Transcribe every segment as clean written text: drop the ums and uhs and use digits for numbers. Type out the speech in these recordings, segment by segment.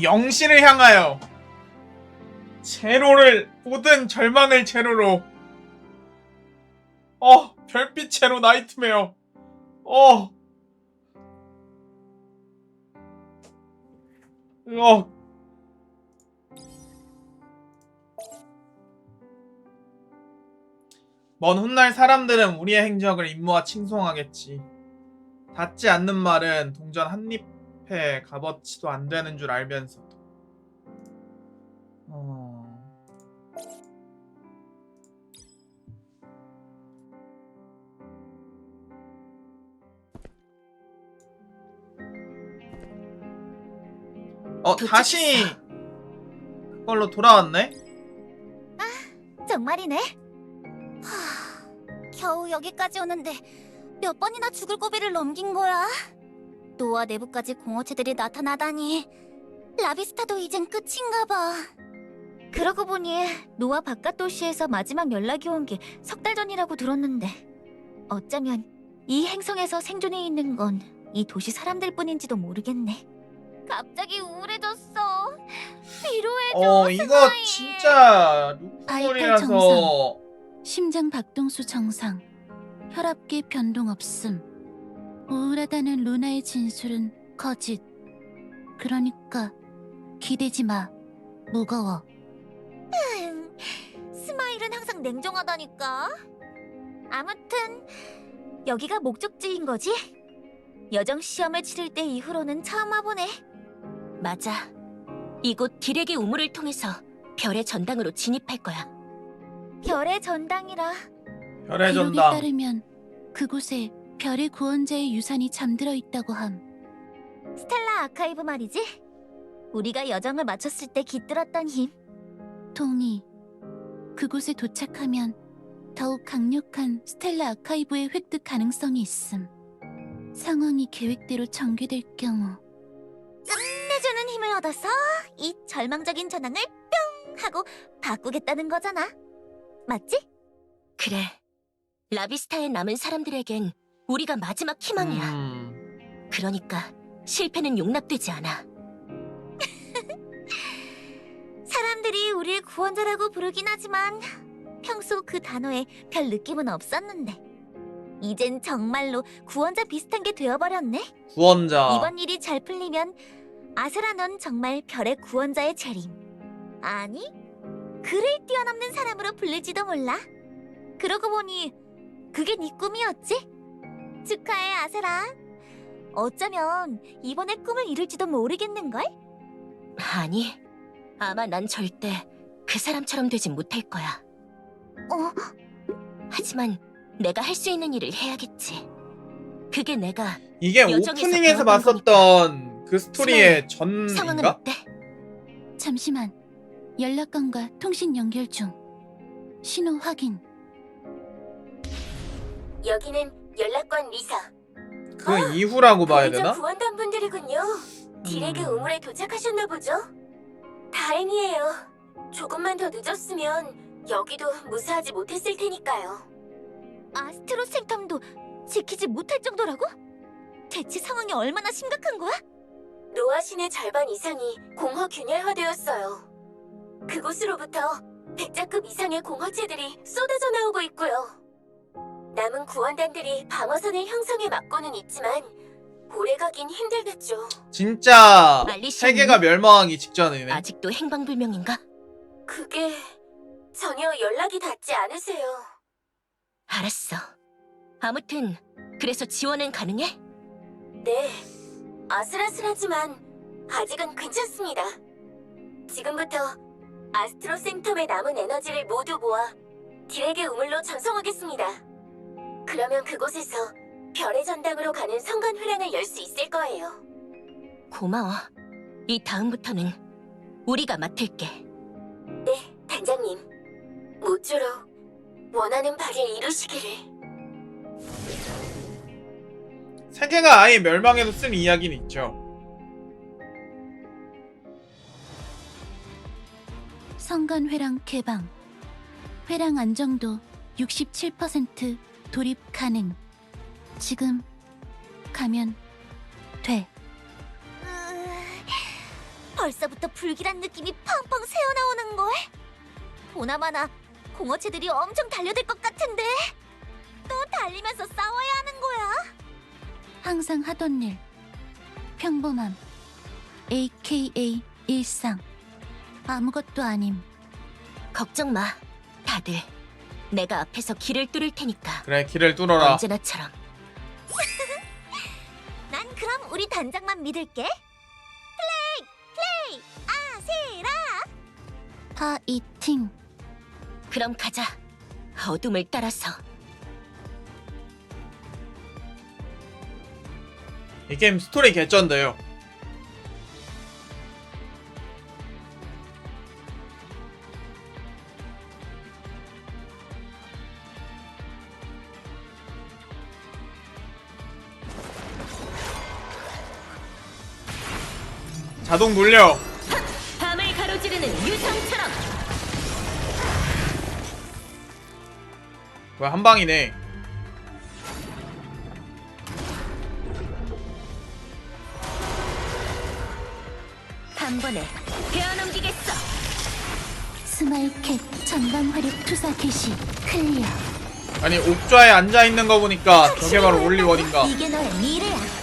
영신을 향하여 제로를 모든 절망을 제로로 별빛 제로 나이트메어 어 먼 훗날 사람들은 우리의 행적을 임무와 칭송하겠지. 닿지 않는 말은 동전 한 입에 값어치도 안 되는 줄 알면서도. 다시 그걸로 돌아왔네? 정말이네. 겨우 여기까지 오는데 몇 번이나 죽을 고비를 넘긴 거야. 노아 내부까지 공허체들이 나타나다니. 라비스타도 이젠 끝인가 봐. 그러고 보니 노아 바깥 도시에서 마지막 연락이 온 게 석 달 전이라고 들었는데 어쩌면 이 행성에서 생존해 있는 건 이 도시 사람들뿐인지도 모르겠네. 갑자기 우울해졌어. 위로해줘. 이거 진짜 바이탈 루프놀이라서 정상, 심장 박동수 정상, 혈압계 변동 없음. 우울하다는 루나의 진술은 거짓. 그러니까 기대지 마. 무거워. 스마일은 항상 냉정하다니까. 아무튼 여기가 목적지인 거지? 여정 시험을 치를 때 이후로는 처음 와보네. 맞아. 이곳 디렉의 우물을 통해서 별의 전당으로 진입할 거야. 별의 전당이라. 별의 기록에 전당. 따르면 그곳에 별의 구원자의 유산이 잠들어 있다고 함. 스텔라 아카이브 말이지? 우리가 여정을 마쳤을 때 깃들었던 힘. 동의. 그곳에 도착하면 더욱 강력한 스텔라 아카이브의 획득 가능성이 있음. 상황이 계획대로 전개될 경우. 끝내주는 힘을 얻어서 이 절망적인 전황을 뿅 하고 바꾸겠다는 거잖아. 맞지? 그래. 라비스타에 남은 사람들에겐 우리가 마지막 희망이야. 그러니까 실패는 용납되지 않아. 사람들이 우릴 구원자라고 부르긴 하지만 평소 그 단어에 별 느낌은 없었는데 이젠 정말로 구원자 비슷한 게 되어버렸네. 구원자. 이번 일이 잘 풀리면 아스라 넌 정말 별의 구원자의 재림. 아니, 그를 뛰어넘는 사람으로 불릴지도 몰라. 그러고 보니 그게 네 꿈이었지? 축하해 아스라. 어쩌면 이번에 꿈을 이룰지도 모르겠는걸? 아니, 아마 난 절대 그 사람처럼 되진 못할 거야. 하지만 내가 할 수 있는 일을 해야겠지. 그게 내가 이게 여정에서 오프닝에서 배웠던 봤었던 그 스토리의 상황은 전인가? 어때? 잠시만. 연락관과 통신 연결 중. 신호 확인. 여기는 연락관 리사. 그 이후라고 봐야 되나? 구원단 분들이군요. 디렉의 우물에 도착하셨나 보죠? 다행이에요. 조금만 더 늦었으면 여기도 무사하지 못했을 테니까요. 아스트로 생텀도 지키지 못할 정도라고? 대체 상황이 얼마나 심각한 거야? 노아 신의 절반 이상이 공허 균열화되었어요. 그곳으로부터 백자급 이상의 공허체들이 쏟아져 나오고 있고요. 남은 구원단들이 방어선을 형성해 막고는 있지만 오래가긴 힘들겠죠. 진짜 알리시아 세계가 멸망하기 직전이네. 아직도 행방불명인가? 그게 전혀 연락이 닿지 않으세요. 알았어. 아무튼 그래서 지원은 가능해? 네. 아슬아슬하지만 아직은 괜찮습니다. 지금부터 아스트로 생텀의 남은 에너지를 모두 모아 디렉의 우물로 전송하겠습니다. 그러면 그곳에서 별의 전당으로 가는 성간 회랑을 열 수 있을 거예요. 고마워. 이 다음부터는 우리가 맡을게. 네, 단장님. 모쪼록 원하는 바를 이루시기를. 세계가 아예 멸망해도 쓴 이야기는 있죠. 성간 회랑 개방. 회랑 안정도 67% 돌입 가능. 지금 가면 돼. 벌써부터 불길한 느낌이 펑펑 새어나오는걸. 보나마나 공허체들이 엄청 달려들 것 같은데 또 달리면서 싸워야 하는 거야. 항상 하던 일. 평범함. AKA 일상. 아무것도 아님. 걱정 마. 다들 내가 앞에서 길을 뚫을 테니까. 그래, 길을 뚫어라. 언제나처럼. 난 그럼 우리 단장만 믿을게. 플레이 아세라. 파이팅. 그럼 가자. 어둠을 따라서. 이 게임 스토리 개쩐데요. 자동 돌려. 밤을 가로지르는 유성처럼. 뭐야, 한 방이네. 한 번에 베어넘기겠어. 스마일캣 전방 화력 투사 개시. 클리어. 아니, 옥좌에 앉아있는 거 보니까 저게 바로 올리원인가. 이게 너의 미래야.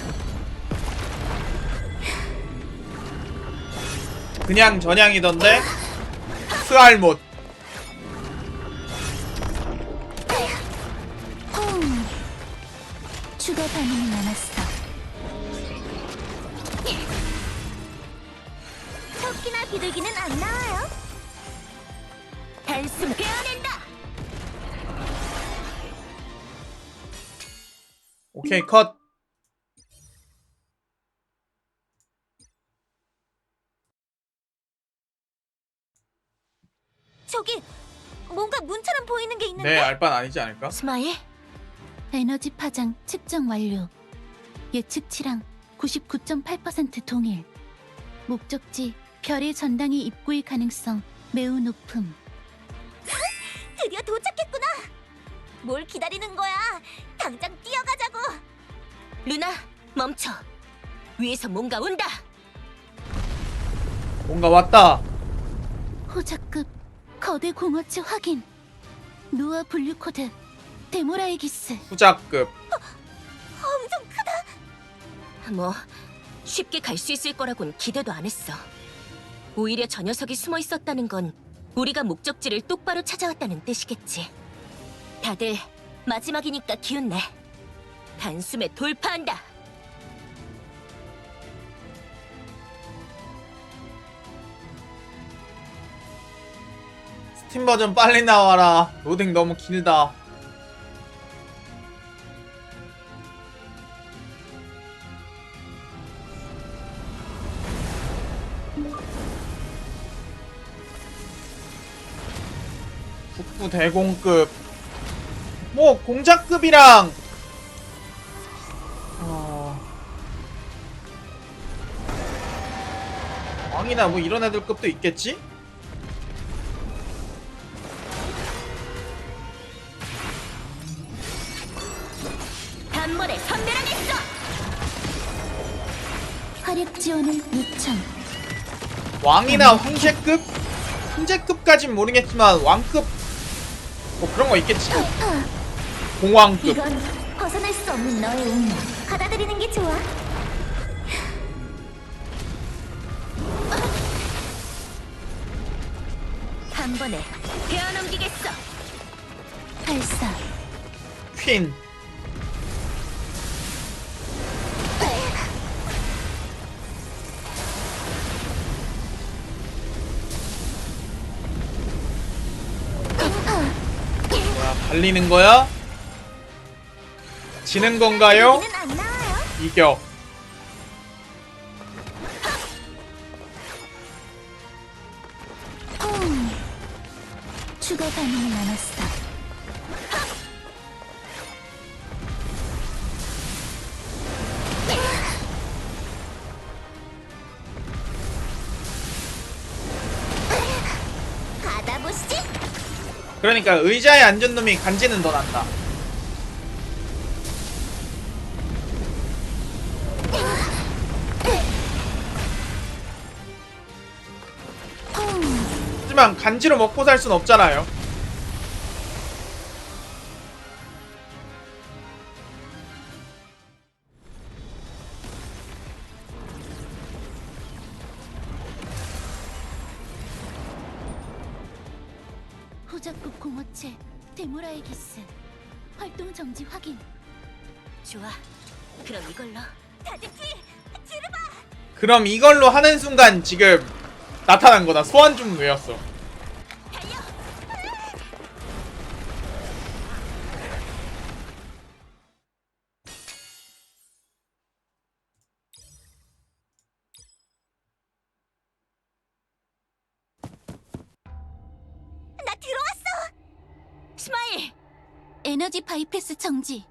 그냥 전향이던데? 스알못. 홈. 추가 반응이 남았어. 토끼나 비둘기는 안 나와요. 단숨 베어낸다. 오케이, 컷. 저기 뭔가 문처럼 보이는 게 있는데. 네, 알바는 아니지 않을까? 스마일. 에너지 파장 측정 완료. 예측치랑 99.8% 동일. 목적지 별의 전당이 입구일 가능성 매우 높음. 드디어 도착했구나. 뭘 기다리는 거야? 당장 뛰어가자고. 루나, 멈춰. 위에서 뭔가 온다. 뭔가 왔다. 호자급 거대 공허체 확인. 노아 분류코드 데모라이기스. 후자급. 엄청 크다. 뭐 쉽게 갈 수 있을 거라곤 기대도 안 했어. 오히려 저 녀석이 숨어 있었다는 건 우리가 목적지를 똑바로 찾아왔다는 뜻이겠지. 다들 마지막이니까 기운내. 단숨에 돌파한다. 스팀 버전 빨리 나와라. 로딩 너무 길다. 북부 대공급. 뭐 공작급이랑 왕이나 뭐 이런 애들 급도 있겠지? 단번에 선멸하겠어. 화력 지원을 요청. 왕이나 황제급? 황제급까진 모르겠지만 왕급 뭐 그런 거 있겠지. 공왕급. 이건 벗어날 수 없는 너의 운명. 받아들이는 게 좋아. 한 번에 베어넘기겠어. 발사. 퀸. 뭐야, 달리는 거야? 지는 건가요? 비둘기는 안 나와요. 이겨. 홈. 추가 반응이 남았어. 받아보시지. 그러니까 의자에 앉은 놈이 간지는 더 난다. 하지만 간지로 먹고 살 순 없잖아요. 후작급 공허체 데모라의 기스 활동 정지 확인. 좋아. 그럼 이걸로. 그럼 이걸로 하는 순간 지금 나타난 거다. 소환 중노였어. 나 들어왔어. 스마일! 에너지 바이패스 정지.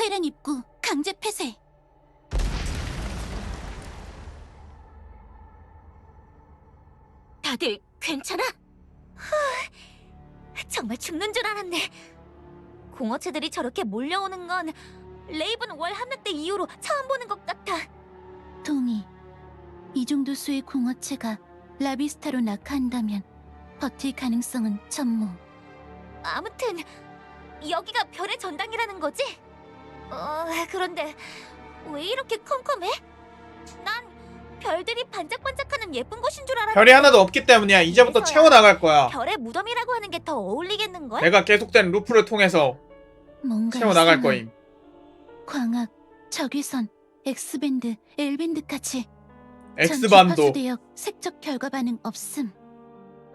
회랑 입구 강제 폐쇄. 다들 괜찮아? 정말 죽는 줄 알았네. 공허체들이 저렇게 몰려오는 건 레이븐 월 함락 때 이후로 처음 보는 것 같아. 동의. 이 정도 수의 공허체가 라비스타로 낙하한다면 버틸 가능성은 전무. 아무튼 여기가 별의 전당이라는 거지? 그런데 왜 이렇게 컴컴해? 난 별들이 반짝반짝하는 예쁜 곳인 줄 알았는데 별이 하나도 없기 때문이야. 이제부터 그래서야. 채워나갈 거야. 별의 무덤이라고 하는 게 더 어울리겠는걸? 내가 계속된 루프를 통해서 뭔가 채워나갈 이상한 거임. 광학, 적외선, X밴드, L밴드까지 X반도. 파수대역 색적 결과 반응 없음.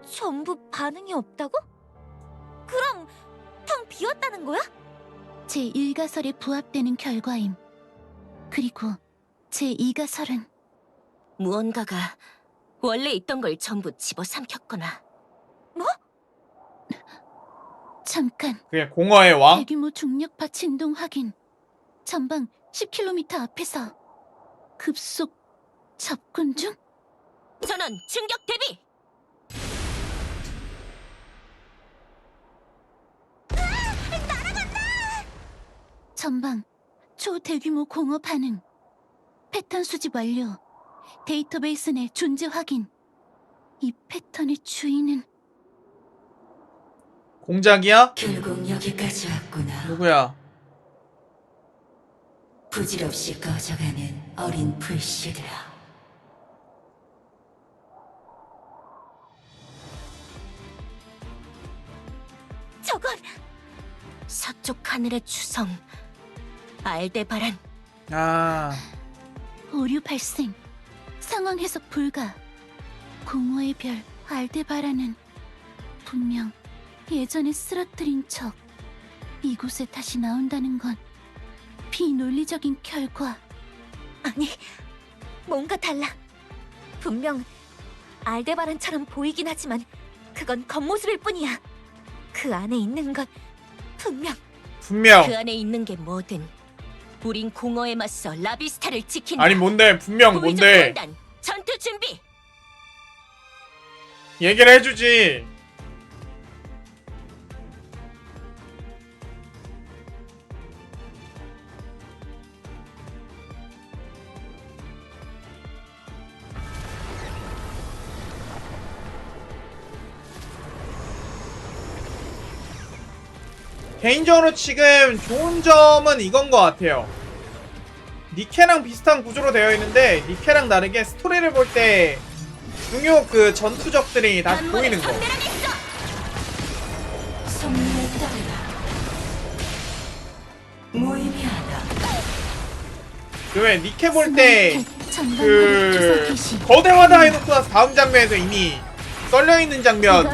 전부 반응이 없다고? 그럼 텅 비었다는 거야? 제1가설에 부합되는 결과임. 그리고 제2가설은 무언가가 원래 있던 걸 전부 집어삼켰거나. 잠깐. 그게 공허의 왕? 대규모 중력파 진동 확인. 전방 10km 앞에서 급속 접근 중? 전원 충격 대비! 전방 초대규모 공허 반응. 패턴 수집 완료. 데이터베이스 내 존재 확인. 이 패턴의 주인은 공작이야? 결국 여기까지 왔구나. 누구야? 부질없이 꺼져가는 어린 불씨들아. 저건 서쪽 하늘의 추성 알데바란. 아, 오류 발생. 상황 해석 불가. 공허의 별 알데바라는 분명 예전에 쓰러뜨린 적. 이곳에 다시 나온다는 건 비논리적인 결과. 아니, 뭔가 달라. 분명 알데바란처럼 보이긴 하지만 그건 겉모습일 뿐이야. 그 안에 있는 건 분명 분명. 그 안에 있는 게 뭐든 우린 공허에 맞서 라비스타를 지킨다. 아니 뭔데? 분명 호위족 뭔데? 군단, 전투 준비! 얘기를 해주지. 개인적으로 지금 좋은 점은 이건 것 같아요. 니케랑 비슷한 구조로 되어 있는데 니케랑 다르게 스토리를 볼 때 중요 그 전투적들이 다시 보이는 거. 성령에 따르라. 무의미하다. 그 왜 니케 볼 때 전방 그 기시. 거대화다 해놓고 나서 다음 장면에서 이미 썰려 있는 장면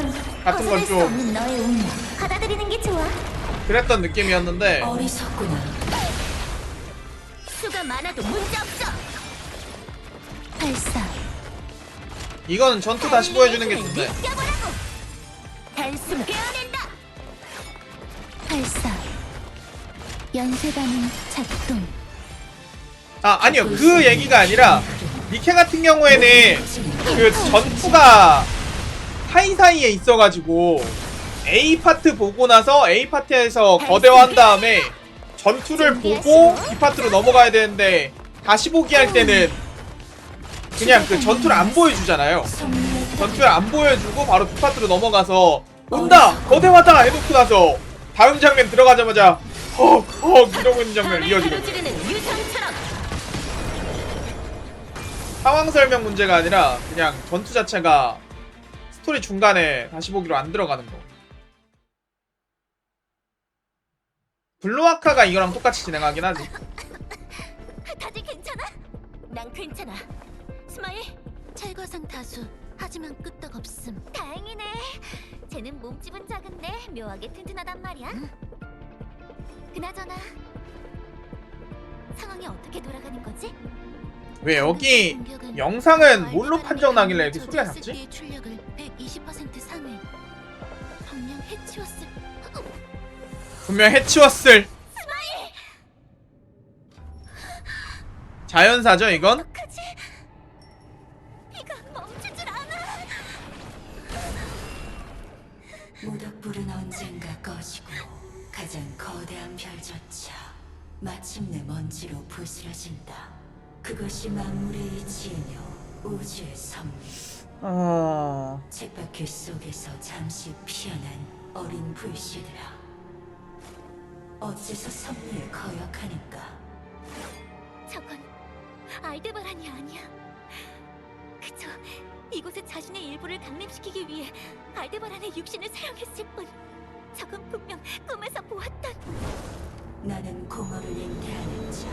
같은 건 벗어날 수 좀 없는 너의 운명. 받아들이는 게 좋아. 그랬던 느낌이었는데 어리석구나. 수가 많아도 문제없어! 발사. 이거는 전투 다시 보여주는 게 좋네. 단숨 깨어낸다! 발사. 연쇄 반응 작동. 아 아니요 그 얘기가 아니라 니케 같은 경우에는 그 전투가 사이사이에 있어가지고 A 파트 보고 나서 A 파트에서 거대화한 다음에 전투를 보고 B 파트로 넘어가야 되는데 다시 보기 할 때는 그냥 그 전투를 안 보여주잖아요. 성령에 전투에 안 보여주고 바로 두 파트로 넘어가서 온다! 거대화다! 해놓고 나서 다음 장면 들어가자마자 헉 이러고 있는 장면 이어지거든요. 가로지르는 유성처럼. 상황 설명 문제가 아니라 그냥 전투 자체가 스토리 중간에 다시 보기로 안 들어가는 거. 블루아카가 이거랑 똑같이 진행하긴 하지. 다들 괜찮아? 난 괜찮아. 스마일. 철거상 다수. 하지만 끄떡 없음. 다행이네. 쟤는 몸집은 작은데 묘하게 튼튼하단 말이야. 그나저나 상황이 어떻게 돌아가는 거지? 왜 여기 영상은 뭘로 판정나길래 이렇게 소리가 작지? 출력을 120% 상회. 분명 해치웠을. 분명 해치웠을. 자연사죠 이건? 어떡하지? 이가 멈출 줄 아나? 모닥불은 언젠가 꺼지고 가장 거대한 별조차 마침내 먼지로 부스러진다. 그것이 만물의 이치이며 우주의 섭리. 쳇바퀴 속에서 잠시 피어난 어린 불씨들아, 어째서 섭리에 거역하는가? 저건 알데바란이 아니야. 그저 이곳에 자신의 일부를 강림시키기 위해 알데바란의 육신을 사용했을 뿐. 저건 분명 꿈에서 보았던. 나는 공허를 잉태하는 자.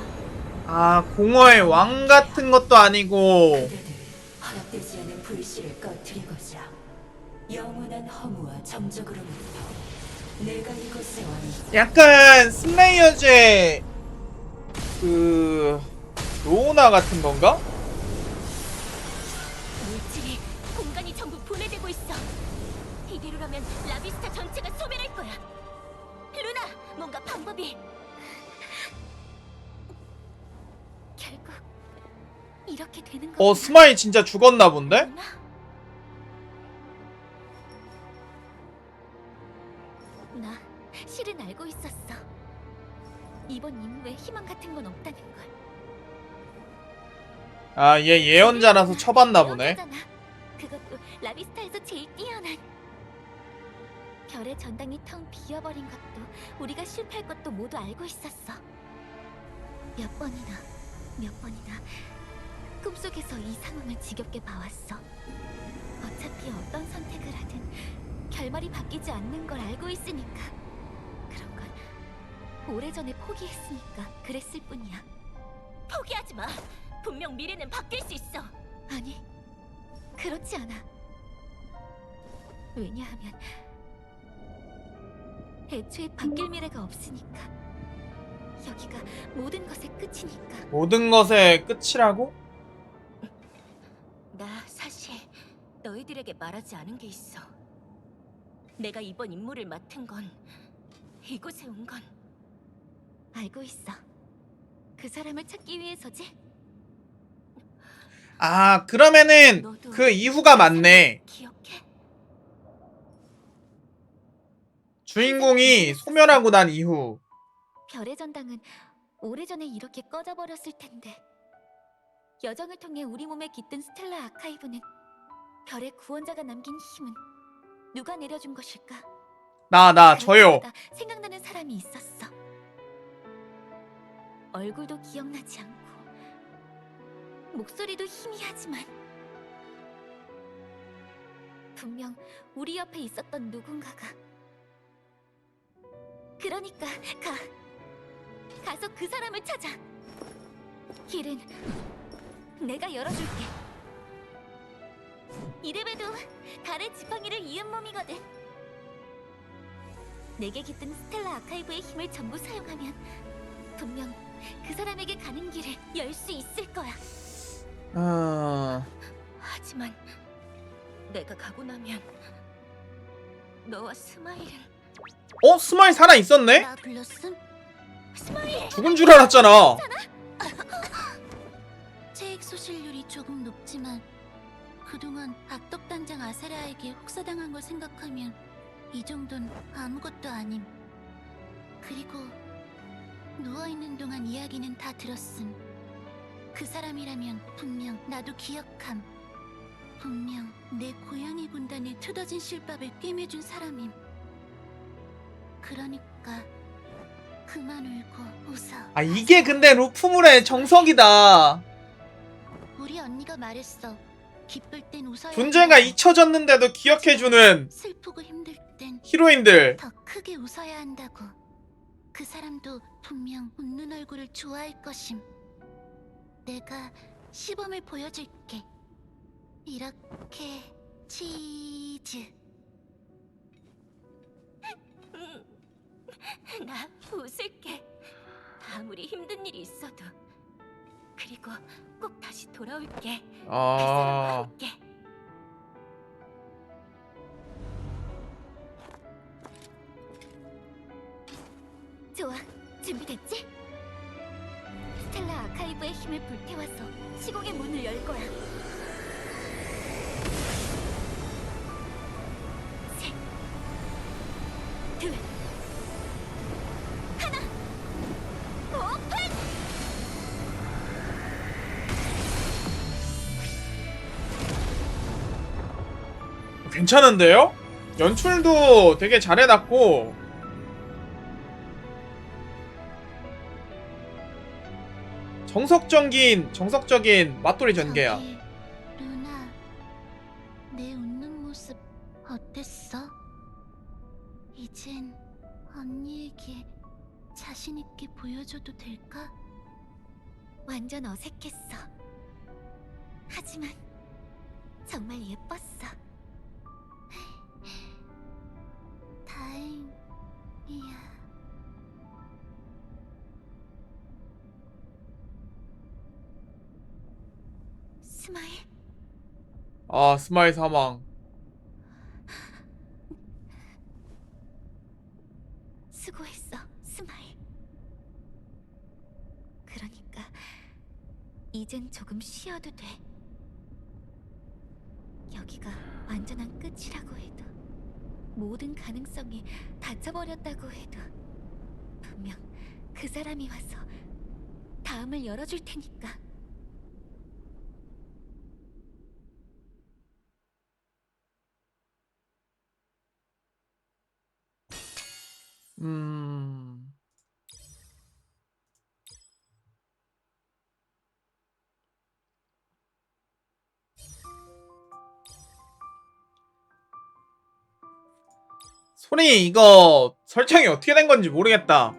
아 공허의 왕 같은 것도 아니고 그대들 허락되지 않은 불씨를 꺼뜨리고자 영원한 허무와 정적으로부터 내가 이곳에 왔다. 약간 슬레이어즈의 그 로우나 같은 건가? 물질이 공간이 전부 분해되고 있어. 이대로라면 라비스타 전체가 소멸할 거야. 루나, 뭔가 방법이. 결국 이렇게 되는 거. 스마일 진짜 죽었나 본데? 루나? 나 실은 알고 있었어. 이번 임무에 희망 같은 건 없다는 걸. 아 얘 예언자라서 쳐봤나 보네. 예언자잖아. 그것도 라비스타에서 제일 뛰어난. 별의 전당이 텅 비어버린 것도 우리가 실패할 것도 모두 알고 있었어. 몇 번이나 꿈속에서 이 상황을 지겹게 봐왔어. 어차피 어떤 선택을 하든 결말이 바뀌지 않는 걸 알고 있으니까. 그런 건 오래전에 포기했으니까 그랬을 뿐이야. 포기하지 마. 분명 미래는 바뀔 수 있어. 아니, 그렇지 않아. 왜냐하면 애초에 바뀔 미래가 없으니까. 여기가 모든 것의 끝이니까. 모든 것의 끝이라고? 나 사실 너희들에게 말하지 않은 게 있어. 내가 이번 임무를 맡은 건, 이곳에 온 건 알고 있어. 그 사람을 찾기 위해서지? 아 그러면은 너도 그 이후가 맞네. 기억해? 주인공이 소멸하고 난 이후. 별의 전당은 오래전에 이렇게 꺼져버렸을 텐데. 여정을 통해 우리 몸에 깃든 스텔라 아카이브는 별의 구원자가 남긴 힘은 누가 내려준 것일까? 나 저요. 때마다 생각나는 사람이 있었어. 얼굴도 기억나지 않고 목소리도 희미하지만 분명 우리 옆에 있었던 누군가가. 그러니까 가서 그 사람을 찾아. 길은 내가 열어줄게. 이래봬도 달의 지팡이를 이은 몸이거든. 내게 깃든 스텔라 아카이브의 힘을 전부 사용하면 분명 그 사람에게 가는 길을 열 수 있을 거야. 하지만 내가 가고 나면 너와 스마일은. 스마일 살아 있었네? 나 불렀음? 스마일! 죽은 줄 알았잖아. 체액 소실률이 조금 높지만 그동안 악덕단장 아세라에게 혹사당한 걸 생각하면 이 정도는 아무것도 아님. 그리고 누워있는 동안 이야기는 다 들었음. 그 사람이라면 분명 나도 기억함. 분명 내 고양이 군단에 틀어진 실밥을 꿰매준 사람임. 그러니까 그만 울고 웃어. 아 이게 근데 루프물의 정석이다. 우리 언니가 말했어. 기쁠 땐 웃어야 존재가 한다고. 잊혀졌는데도 기억해주는 슬프고 힘들 땐 히로인들. 더 크게 웃어야 한다고. 그 사람도 분명 웃는 얼굴을 좋아할 것임. 내가 시범을 보여줄게. 이렇게 치즈. 나 웃을게. 아무리 힘든 일이 있어도. 그리고 꼭 다시 돌아올게. 그 사람과 아 함께. 좋아, 준비됐지? 스텔라 아카이브의 힘을 불태워서 시공의 문을 열 거야. 셋, 둘, 하나, 오픈! 괜찮은데요? 연출도 되게 잘해놨고 정석적인 맞돌이 전개야. 저기, 루나, 내 웃는 모습 어땠어? 이젠 언니에게 자신 있게 보여줘도 될까? 완전 어색했어. 하지만 정말 예뻤어. 다행이야. 스마일, 아 스마일 사망. 수고했어, 스마일. 그러니까 이젠 조금 쉬어도 돼. 여기가 완전한 끝이라고 해도, 모든 가능성이 닫혀버렸다고 해도, 분명 그 사람이 와서 다음을 열어줄 테니까. 음. 소리 이거 설정이 어떻게 된 건지 모르겠다.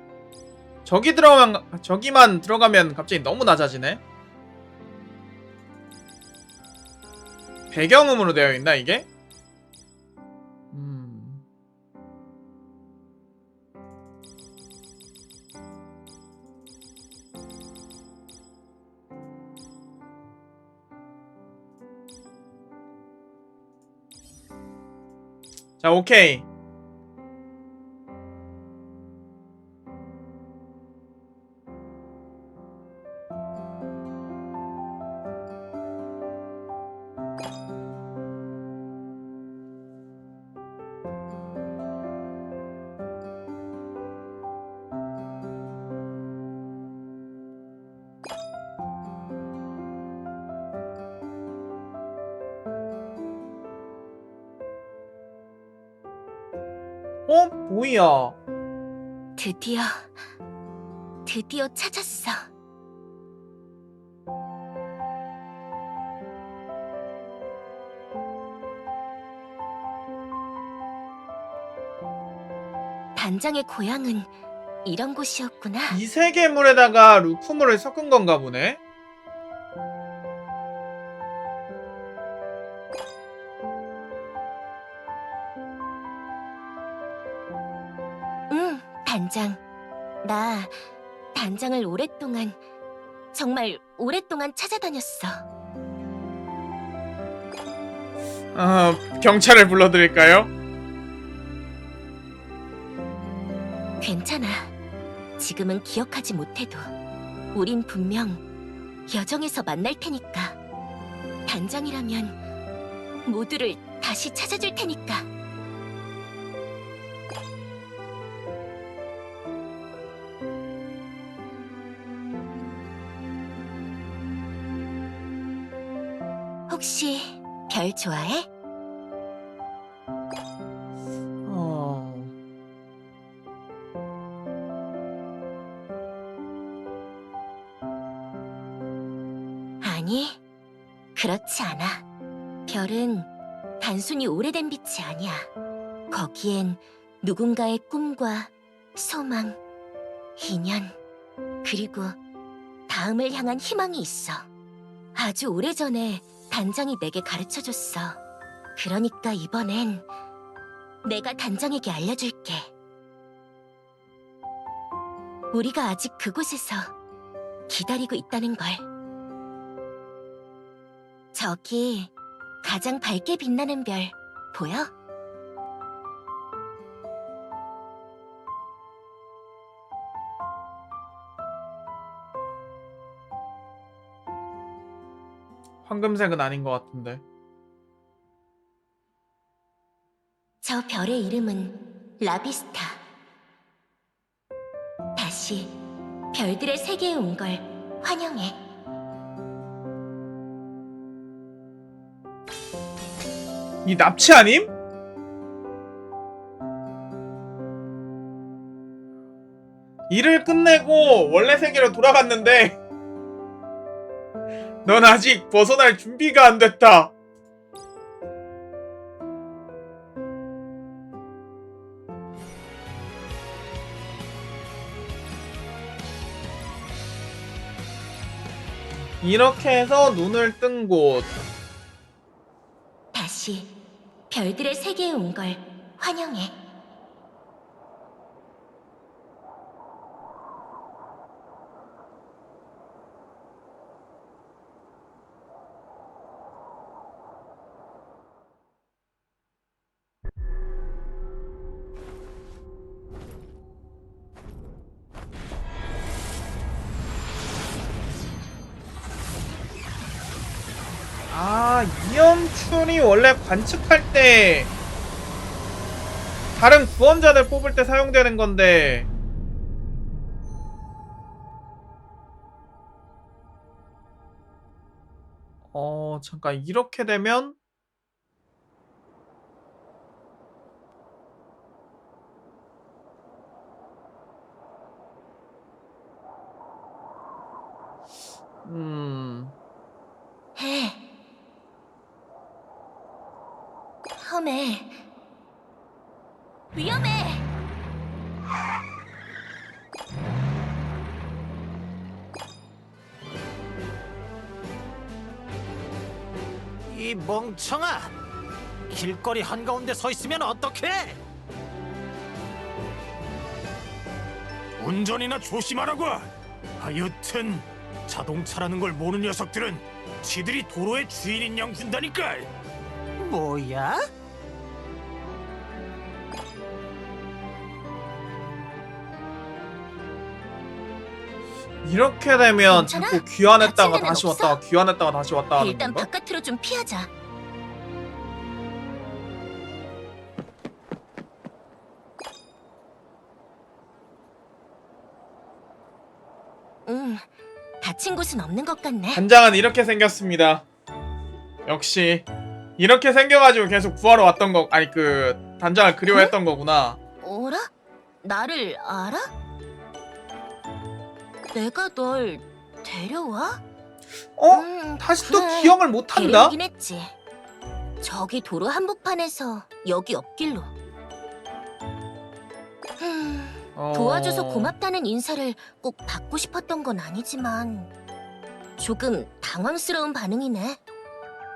저기만 들어가면 갑자기 너무 낮아지네. 배경음으로 되어 있나 이게? 자, 오케이. 어? 뭐야? 드디어 찾았어. 단장의 고향은 이런 곳이었구나. 이 세계물에다가 루프물을 섞은 건가 보네? 응, 단장. 나 단장을 정말 오랫동안 찾아다녔어. 경찰을 불러드릴까요? 괜찮아. 지금은 기억하지 못해도 우린 분명 여정에서 만날 테니까. 단장이라면 모두를 다시 찾아줄 테니까. 혹시 별 좋아해? 아니, 그렇지 않아. 별은 단순히 오래된 빛이 아니야. 거기엔 누군가의 꿈과 소망, 인연, 그리고 다음을 향한 희망이 있어. 아주 오래전에 단장이 내게 가르쳐줬어. 그러니까 이번엔 내가 단장에게 알려줄게. 우리가 아직 그곳에서 기다리고 있다는 걸. 저기 가장 밝게 빛나는 별 보여? 황금색은 아닌 것 같은데. 저 별의 이름은 라비스타. 다시 별들의 세계에 온 걸 환영해. 이 납치 아님? 일을 끝내고 원래 세계로 돌아갔는데 넌 아직 벗어날 준비가 안 됐다. 이렇게 해서 눈을 뜬 곳. 다시 별들의 세계에 온 걸 환영해. 아, 이연출이 원래 관측할 때 다른 구원자들 뽑을 때 사용되는 건데 잠깐 이렇게 되면 해. 험해. 위험해. 이 멍청아! 길거리 한가운데 서 있으면 어떡해? 운전이나 조심하라고! 하여튼 자동차라는 걸 모르는 녀석들은 지들이 도로의 주인인 양 준다니까! 뭐야? 이렇게 되면 괜찮아? 자꾸 귀환했다가 다칠 다시 데는 없어? 왔다가 귀환했다가 다시 왔다 하는 일단 건가? 바깥으로 좀 피하자. 다친 곳은 없는 것 같네. 단장은 이렇게 생겼습니다. 역시 이렇게 생겨가지고 계속 구하러 왔던 거 아니 그 단장을 그리워했던 거구나. 어라? 나를 알아? 내가 널 데려와? 다시 또 그래. 기억을 못한다? 데려오긴 했지. 저기 도로 한복판에서 여기 옆길로. 도와줘서 고맙다는 인사를 꼭 받고 싶었던 건 아니지만 조금 당황스러운 반응이네.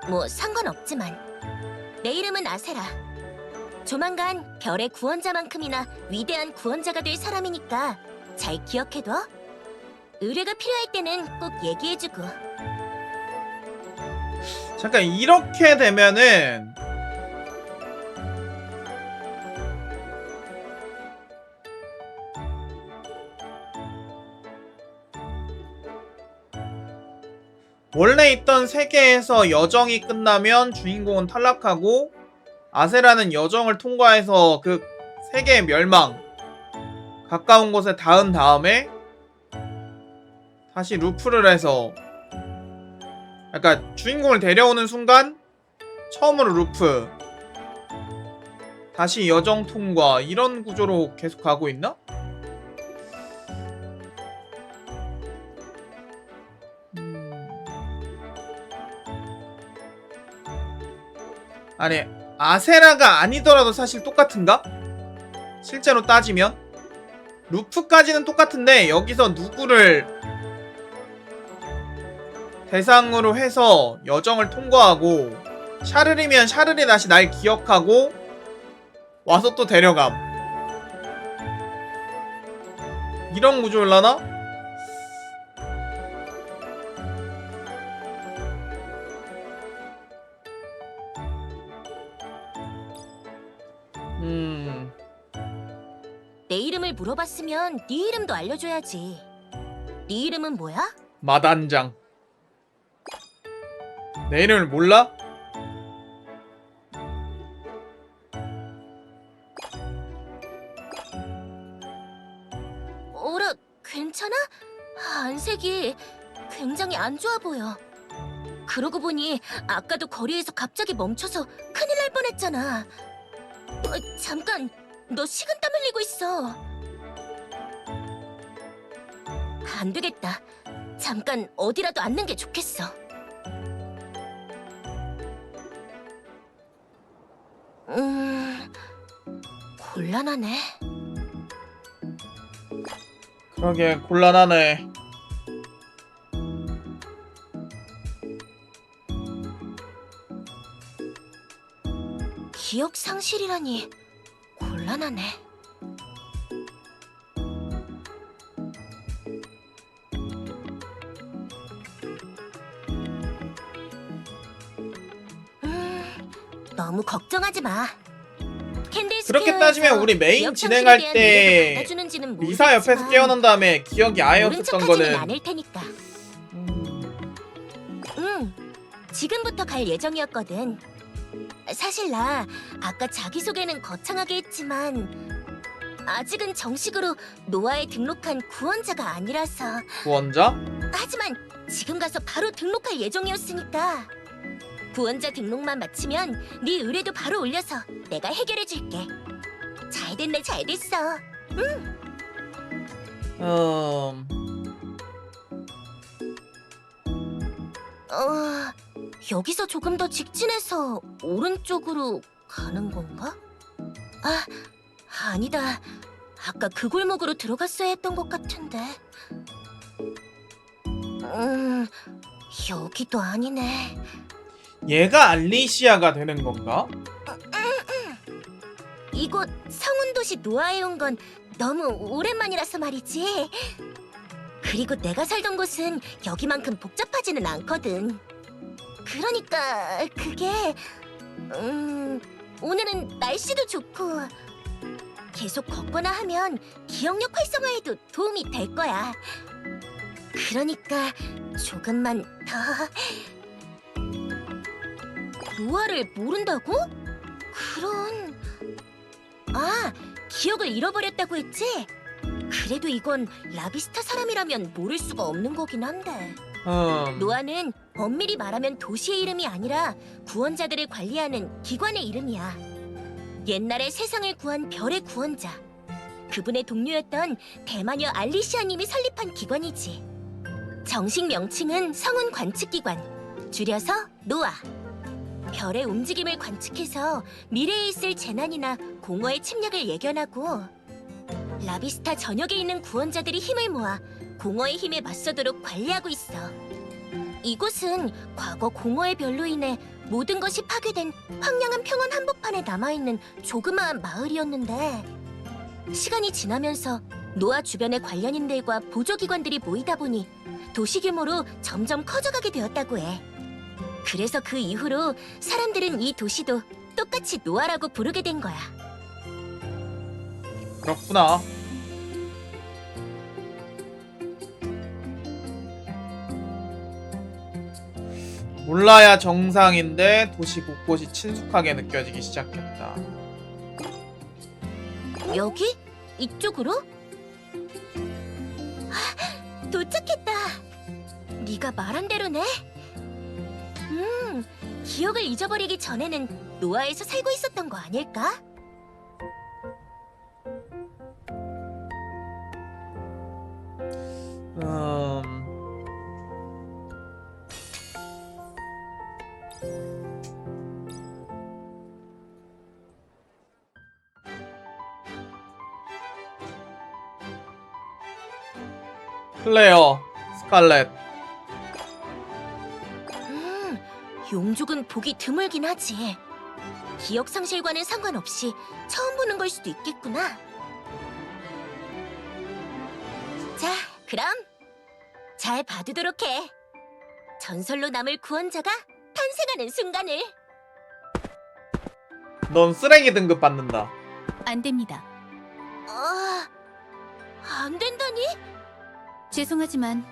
뭐 상관없지만. 내 이름은 아세라. 조만간 별의 구원자만큼이나 위대한 구원자가 될 사람이니까 잘 기억해둬. 의뢰가 필요할 때는 꼭 얘기해주고. 잠깐 이렇게 되면은 원래 있던 세계에서 여정이 끝나면 주인공은 탈락하고 아세라는 여정을 통과해서 그 세계의 멸망 가까운 곳에 닿은 다음에 다시 루프를 해서 약간 주인공을 데려오는 순간 처음으로 루프, 다시 여정 통과, 이런 구조로 계속 가고 있나? 아니, 아세라가 아니더라도 사실 똑같은가? 실제로 따지면 루프까지는 똑같은데 여기서 누구를 대상으로 해서 여정을 통과하고, 샤르리면 샤르리 다시 날 기억하고 와서 또 데려감, 이런 구조일라나? 내 이름을 물어봤으면 네 이름도 알려줘야지. 네 이름은 뭐야? 마단장. 내 이름을 몰라? 어라, 괜찮아? 안색이 굉장히 안 좋아 보여. 그러고 보니 아까도 거리에서 갑자기 멈춰서 큰일 날 뻔했잖아. 잠깐, 너 식은땀 흘리고 있어. 안 되겠다. 잠깐 어디라도 앉는 게 좋겠어. 곤란하네. 그러게 곤란하네. 기억 상실이라니 곤란하네. 너무 걱정하지 마. 그렇게 따지면 우리 메인 진행할 때 리사 옆에서 깨어난 다음에 기억이 아예 없었던 거는 않을 테니까. 지금부터 갈 예정이었거든. 사실 나 아까 자기소개는 거창하게 했지만 아직은 정식으로 노아에 등록한 구원자가 아니라서. 구원자? 하지만 지금 가서 바로 등록할 예정이었으니까 구원자 등록만 마치면 네 의뢰도 바로 올려서 내가 해결해줄게. 잘 됐네, 잘 됐어. 여기서 조금 더 직진해서 오른쪽으로 가는 건가? 아, 아니다. 아까 그 골목으로 들어갔어야 했던 것 같은데. 여기도 아니네. 얘가 알리시아가 되는 건가? 이곳 성운도시 노아에 온 건 너무 오랜만이라서 말이지. 그리고 내가 살던 곳은 여기만큼 복잡하지는 않거든. 그러니까 그게 오늘은 날씨도 좋고 계속 걷거나 하면 기억력 활성화에도 도움이 될 거야. 그러니까 조금만 더. 노아를 모른다고? 그런... 아, 기억을 잃어버렸다고 했지? 그래도 이건 라비스타 사람이라면 모를 수가 없는 거긴 한데. 노아는 엄밀히 말하면 도시의 이름이 아니라 구원자들을 관리하는 기관의 이름이야. 옛날에 세상을 구한 별의 구원자, 그분의 동료였던 대마녀 알리시아님이 설립한 기관이지. 정식 명칭은 성운 관측기관, 줄여서 노아. 별의 움직임을 관측해서 미래에 있을 재난이나 공허의 침략을 예견하고 라비스타 전역에 있는 구원자들이 힘을 모아 공허의 힘에 맞서도록 관리하고 있어. 이곳은 과거 공허의 별로 인해 모든 것이 파괴된 황량한 평원 한복판에 남아있는 조그마한 마을이었는데 시간이 지나면서 노아 주변의 관련인들과 보조기관들이 모이다 보니 도시 규모로 점점 커져가게 되었다고 해. 그래서 그 이후로 사람들은 이 도시도 똑같이 노아라고 부르게 된 거야. 그렇구나. 몰라야 정상인데 도시 곳곳이 친숙하게 느껴지기 시작했다. 여기? 이쪽으로? 도착했다. 네가 말한 대로네. 기억을 잊어버리기 전에는 노아에서 살고 있었던 거 아닐까? 클레어, 스칼렛. 용족은 보기 드물긴 하지. 기억 상실과는 상관없이 처음 보는 걸 수도 있겠구나. 자, 그럼 잘 봐두도록 해. 전설로 남을 구원자가 탄생하는 순간을. 넌 쓰레기 등급 받는다. 안 됩니다. 안 된다니? 죄송하지만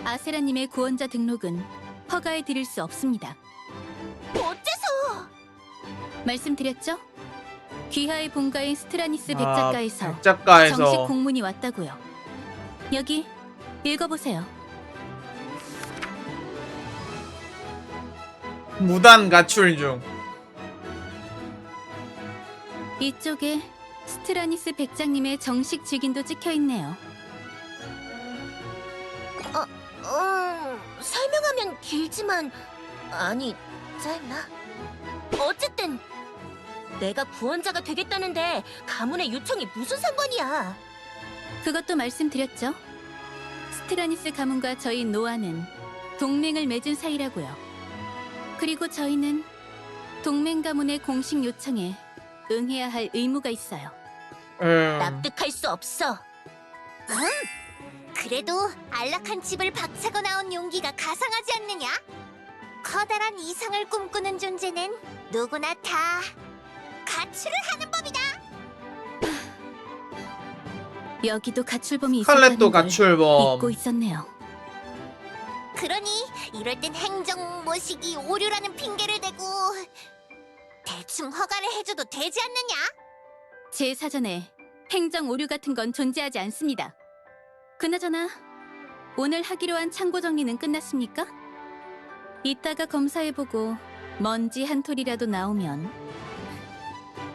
아세라님의 구원자 등록은 허가해 드릴 수 없습니다. 어째서? 말씀드렸죠? 귀하의 본가인 스트라니스 백작가에서 백작가에서 정식 공문이 왔다고요. 여기 읽어보세요. 무단 가출 중. 이쪽에 스트라니스 백작님의 정식 직인도 찍혀있네요. 설명하면 길지만 아니 짧나? 어쨌든 내가 구원자가 되겠다는데 가문의 요청이 무슨 상관이야? 그것도 말씀드렸죠. 스트라니스 가문과 저희 노아는 동맹을 맺은 사이라고요. 그리고 저희는 동맹 가문의 공식 요청에 응해야 할 의무가 있어요. 납득할 수 없어. 그래도 안락한 집을 박차고 나온 용기가 가상하지 않느냐? 커다란 이상을 꿈꾸는 존재는 누구나 다 가출을 하는 법이다. 여기도 가출범이 있었다는 스칼렛도 걸 가출범. 잊고 있었네요. 그러니 이럴 땐 행정 모시기 오류라는 핑계를 대고 대충 허가를 해줘도 되지 않느냐? 제 사전에 행정 오류 같은 건 존재하지 않습니다. 그나저나 오늘 하기로 한 창고 정리는 끝났습니까? 이따가 검사해보고 먼지 한 톨이라도 나오면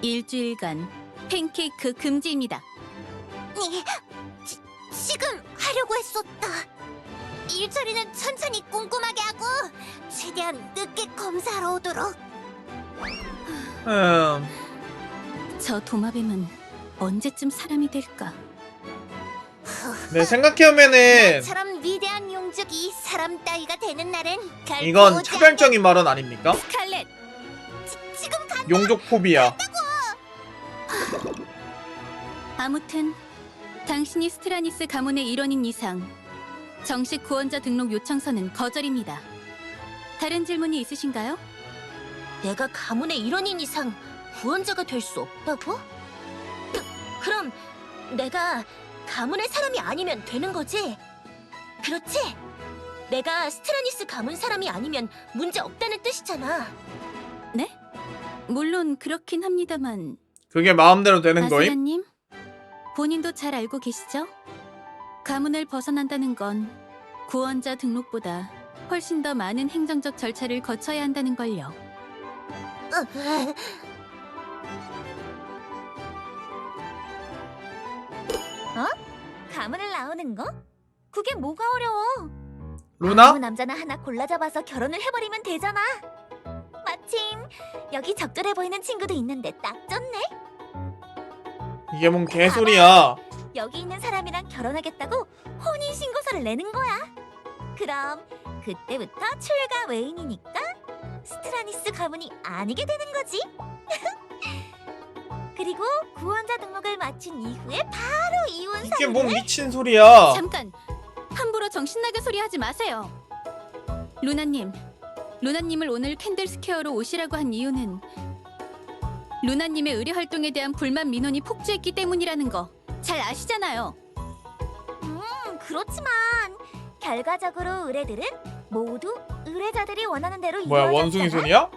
일주일간 팬케이크 금지입니다. 지금 하려고 했었다. 일처리는 천천히 꼼꼼하게 하고 최대한 늦게 검사하러 오도록. 저 도마뱀은 언제쯤 사람이 될까? 네, 생각해보면은 나처럼 위대한 용족이 사람 따위가 되는 날은 결코 이건 오지 차별적인 발언 아닙니까? 스칼렛! 지금 가. 용족 포비아. 아무튼 당신이 스트라니스 가문의 일원인 이상 정식 구원자 등록 요청서는 거절입니다. 다른 질문이 있으신가요? 내가 가문의 일원인 이상 구원자가 될 수 없다고? 그럼 내가 가문의 사람이 아니면 되는 거지? 그렇지? 내가 스트라니스 가문 사람이 아니면 문제 없다는 뜻이잖아. 네? 물론 그렇긴 합니다만 그게 마음대로 되는 거임? 아세라님, 본인도 잘 알고 계시죠? 가문을 벗어난다는 건 구원자 등록보다 훨씬 더 많은 행정적 절차를 거쳐야 한다는 걸요. 가문을 나오는 거? 그게 뭐가 어려워? 루나? 아무 남자나 하나 골라 잡아서 결혼을 해버리면 되잖아. 마침 여기 적절해 보이는 친구도 있는데 딱 좋네. 이게 뭔 개소리야. 여기 있는 사람이랑 결혼하겠다고 혼인 신고서를 내는 거야. 그럼 그때부터 출가 외인이니까 스트라니스 가문이 아니게 되는 거지. 그리고 구원자 등록을 마친 이후에 바로 이혼 이게 사유를. 뭔 미친 소리야. 잠깐! 함부로 정신나게 소리하지 마세요. 루나님을 오늘 캔들스퀘어로 오시라고 한 이유는 루나님의 의뢰 활동에 대한 불만 민원이 폭주했기 때문이라는 거 잘 아시잖아요. 그렇지만 결과적으로 의뢰들은 모두 의뢰자들이 원하는 대로 뭐야, 이루어졌잖아. 원숭이 손이야?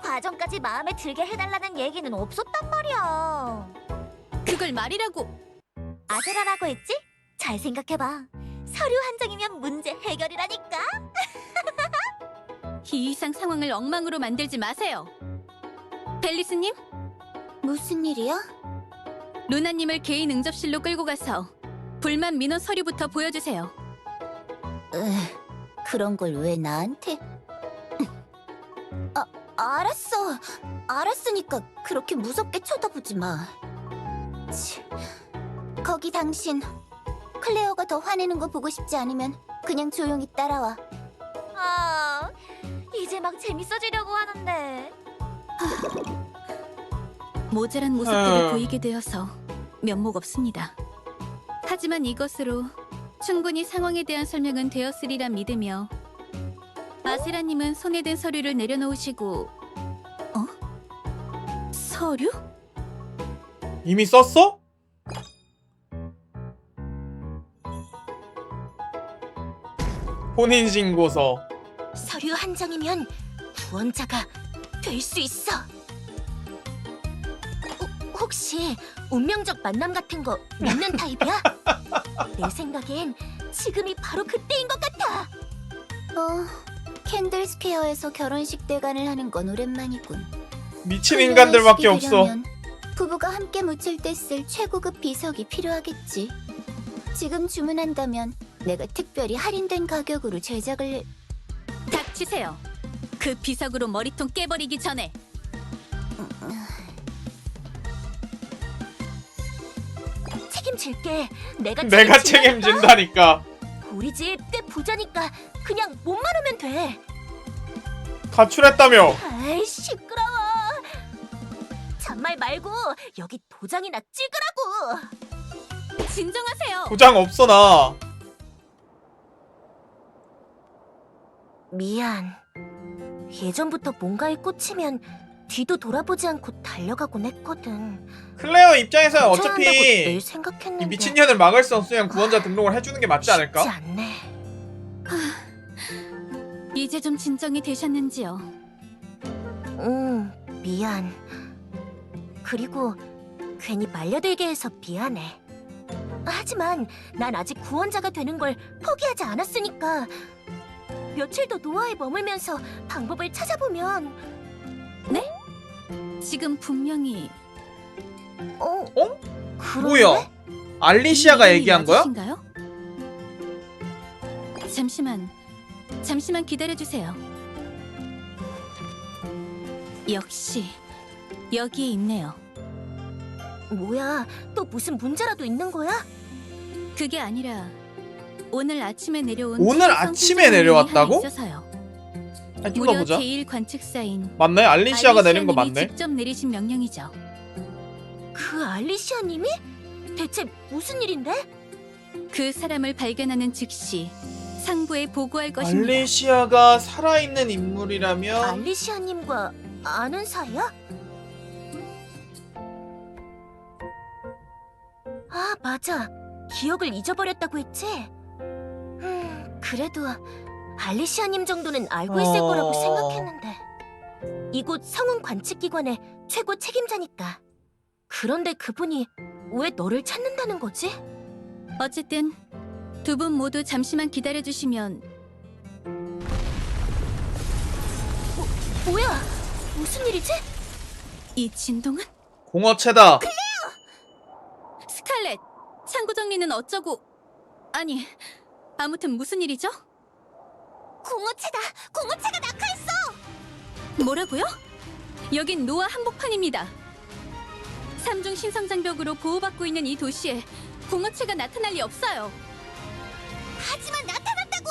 과정까지 마음에 들게 해달라는 얘기는 없었단 말이야. 그걸 말이라고! 아세라라고 했지? 잘 생각해봐. 서류 한 장이면 문제 해결이라니까. 이 이상 상황을 엉망으로 만들지 마세요. 벨리스님, 무슨 일이야? 루나님을 개인 응접실로 끌고 가서 불만 민원 서류부터 보여주세요. 그런 걸 왜 나한테? 알았어. 알았으니까 그렇게 무섭게 쳐다보지 마. 치. 거기 당신, 클레어가 더 화내는 거 보고 싶지 않으면 그냥 조용히 따라와. 이제 막 재밌어지려고 하는데. 모자란 모습들을 보이게 되어서 면목 없습니다. 하지만 이것으로 충분히 상황에 대한 설명은 되었으리라 믿으며 아세라님은 손에 든 서류를 내려놓으시고 서류? 이미 썼어? 혼인신고서. 서류 한 장이면 구원자가 될 수 있어. 혹시 운명적 만남 같은 거 믿는 타입이야? 내 생각엔 지금이 바로 그때인 것 같아. 캔들 스퀘어에서 결혼식 대관을 하는 건 오랜만이군. 미친 인간들밖에 클레어의 없어. 식이 되려면 부부가 함께 묻힐 때 쓸 최고급 비석이 필요하겠지. 지금 주문한다면 내가 특별히 할인된 가격으로 제작을... 닥치세요. 그 비석으로 머리통 깨버리기 전에. 책임질게. 내가 내가 책임진다니까? 책임진다니까. 우리 집 꽤 부자니까 그냥 몸만 오면 돼. 가출했다며. 아이 시끄러워. 잔말 말고 여기 도장이나 찍으라고. 진정하세요. 도장 없어 나. 미안. 예전부터 뭔가에 꽂히면 뒤도 돌아보지 않고 달려가곤 했거든. 클레어 입장에서는 걱정한다고 늘 어차피 생각했는데 이 미친년을 막을 수 없으면 구원자 등록을 해주는 게 맞지 쉽지 않을까? 않네. 이제 좀 진정이 되셨는지요? 미안. 그리고 괜히 말려들게 해서 미안해. 하지만 난 아직 구원자가 되는 걸 포기하지 않았으니까 며칠 더 노아에 머물면서 방법을 찾아보면. 지금 분명히 그런데? 뭐야? 알리시아가 이름이 얘기한 거야? 맞으신가요? 잠시만 기다려주세요. 역시 여기에 있네요. 뭐야? 또 무슨 문제라도 있는 거야? 그게 아니라 오늘 아침에 내려온 오늘 최우선 아침에 통장이 내려왔다고? 하나 있어서요. 아니, 무려 뚫어보자. 제1 관측사인 맞나요? 알리시아가 내린 거 알리시아님이 맞네? 직접 내리신 명령이죠. 그 알리시아님이? 대체 무슨 일인데? 그 사람을 발견하는 즉시 상부에 보고할 것입니다. 알리시아가 살아있는 인물이라면 알리시아님과 아는 사이야? 아, 맞아. 기억을 잊어버렸다고 했지? 그래도 알리시아님 정도는 알고 있을 거라고 생각했는데. 이곳 성운 관측기관의 최고 책임자니까. 그런데 그분이 왜 너를 찾는다는 거지? 어쨌든 두 분 모두 잠시만 기다려주시면. 뭐야? 무슨 일이지? 이 진동은? 공허체다. 스칼렛! 창고 정리는 어쩌고... 아니, 아무튼 무슨 일이죠? 공허체다! 공허체가 낙하했어! 뭐라고요? 여긴 노아 한복판입니다. 삼중 신성장벽으로 보호받고 있는 이 도시에 공허체가 나타날 리 없어요. 하지만 나타났다고!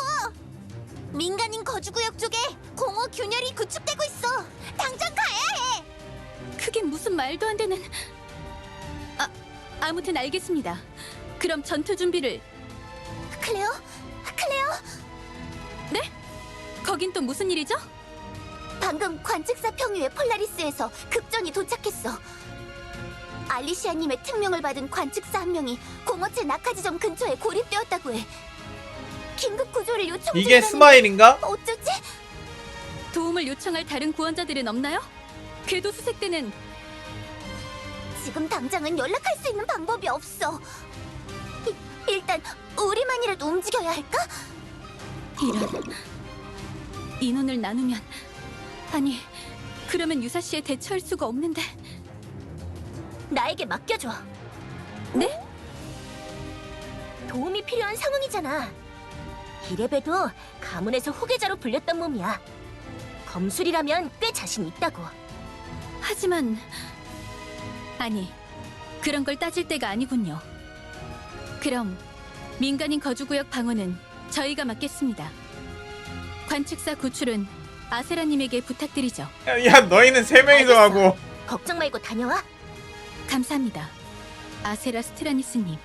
민간인 거주구역 쪽에 공허 균열이 구축되고 있어! 당장 가야 해! 그게 무슨 말도 안 되는... 아무튼 알겠습니다. 그럼 전투 준비를... 클레어? 클레어? 네? 거긴 또 무슨 일이죠? 방금 관측사 평유의 폴라리스에서 급전이 도착했어. 알리시아님의 특명을 받은 관측사 한 명이 공허체 낙하 지점 근처에 고립되었다고 해. 긴급 구조를 요청 이게 중이라는데 스마일인가? 어쩌지? 도움을 요청할 다른 구원자들은 없나요? 궤도 수색 때는... 지금 당장은 연락할 수 있는 방법이 없어. 일단 우리만이라도 움직여야 할까? 이런... 인원을 나누면 아니 그러면 유사시에 대처할 수가 없는데. 나에게 맡겨줘. 네? 도움이 필요한 상황이잖아. 이래봬도 가문에서 후계자로 불렸던 몸이야. 검술이라면 꽤 자신 있다고. 하지만 아니 그런 걸 따질 때가 아니군요. 그럼 민간인 거주구역 방어는 저희가 맡겠습니다. 관측사 구출은 아세라님에게 부탁드리죠. 야, 너희는 세 명이서 알겠어. 하고. 걱정 말고 다녀와. 감사합니다. 아세라 스트라니스님.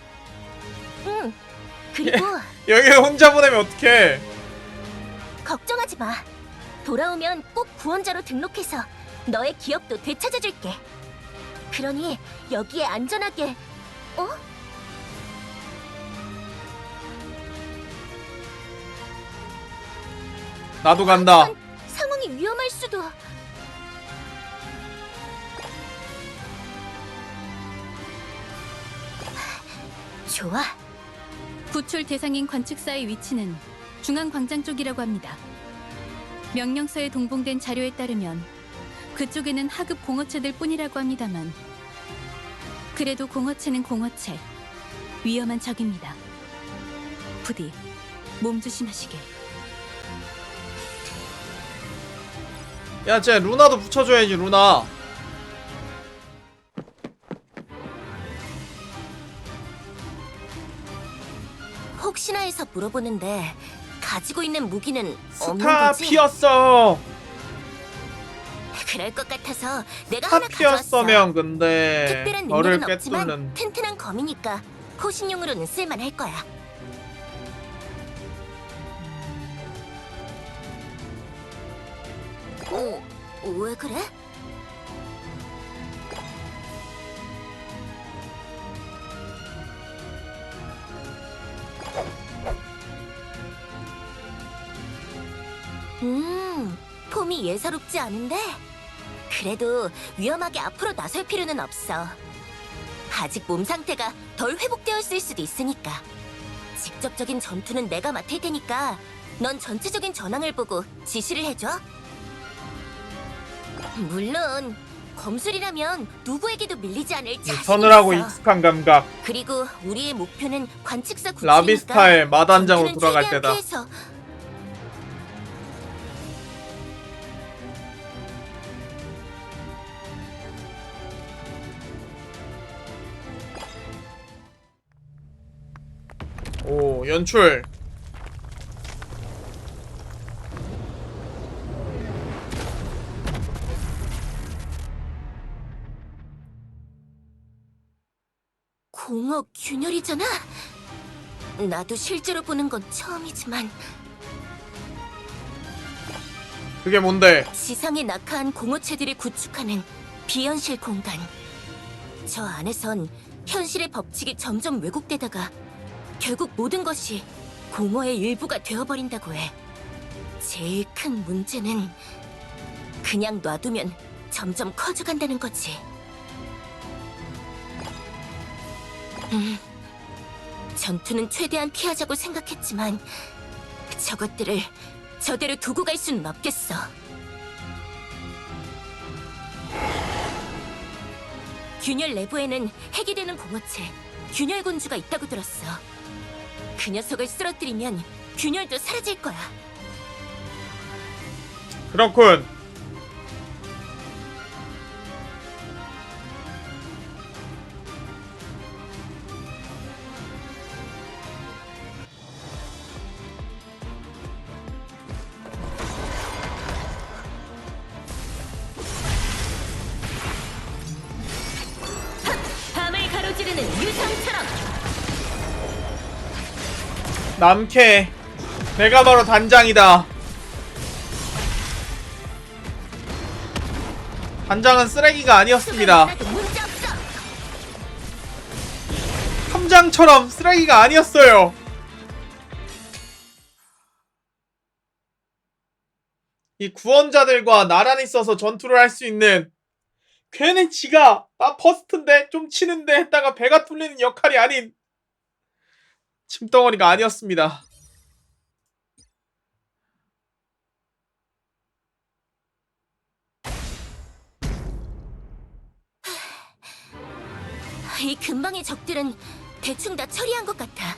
응. 그리고 여기 혼자 보내면 어떡해. 걱정하지 마. 돌아오면 꼭 구원자로 등록해서 너의 기억도 되찾아줄게. 그러니 여기에 안전하게. 어? 나도 간다. 하지만 상황이 위험할 수도. 좋아. 구출 대상인 관측사의 위치는 중앙광장 쪽이라고 합니다. 명령서에 동봉된 자료에 따르면 그쪽에는 하급 공허체들 뿐이라고 합니다만 그래도 공허체는 공허체, 위험한 적입니다. 부디 몸 조심하시길. 야, 쟤 루나도 붙여줘야지, 루나. 혹시나 해서 물어보는데 가지고 있는 무기는 없는 거지? 스타피었어. 그럴 것 같아서 내가 하나 가져왔어. 스타피었으면 근데 특별한 저를 능력은 없지만 꿰뚫는. 튼튼한 검이니까 호신용으로는 쓸만할 거야. 왜 그래? 폼이 예사롭지 않은데? 그래도 위험하게 앞으로 나설 필요는 없어. 아직 몸 상태가 덜 회복되어 있을 수도 있으니까. 직접적인 전투는 내가 맡을 테니까 넌 전체적인 전황을 보고 지시를 해줘. 물론 검술이라면 누구에게도 밀리지 않을 자신이 선을 하고 있어. 익숙한 감각. 그리고 우리의 목표는 관측사 구출이니까 라비스타의 마단장으로 전투는 돌아갈 최대한 때다. 피해서. 오, 연출. 공허 균열이잖아? 나도 실제로 보는 건 처음이지만 그게 뭔데? 지상에 낙하한 공허체들이 구축하는 비현실 공간. 저 안에선 현실의 법칙이 점점 왜곡되다가 결국 모든 것이 공허의 일부가 되어버린다고 해. 제일 큰 문제는 그냥 놔두면 점점 커져간다는 거지. 전투는 최대한 피하자고 생각했지만 저것들을 저대로 두고 갈 수는 없겠어. 균열 내부에는 핵이 되는 공허체, 균열군주가 있다고 들었어. 그 녀석을 쓰러뜨리면 균열도 사라질 거야. 그렇군. 밤을 가로지르는 유성처럼. 남캐. 내가 바로 단장이다. 단장은 쓰레기가 아니었습니다. 하나도 문제 없어. 함장처럼 쓰레기가 아니었어요. 이 구원자들과 나란히 써서 전투를 할 수 있는, 괜히 지가 나 퍼스트인데 좀 치는데 했다가 배가 뚫리는 역할이 아닌 침덩어리가 아니었습니다. 상대방의 적들은 대충 다 처리한 것 같아.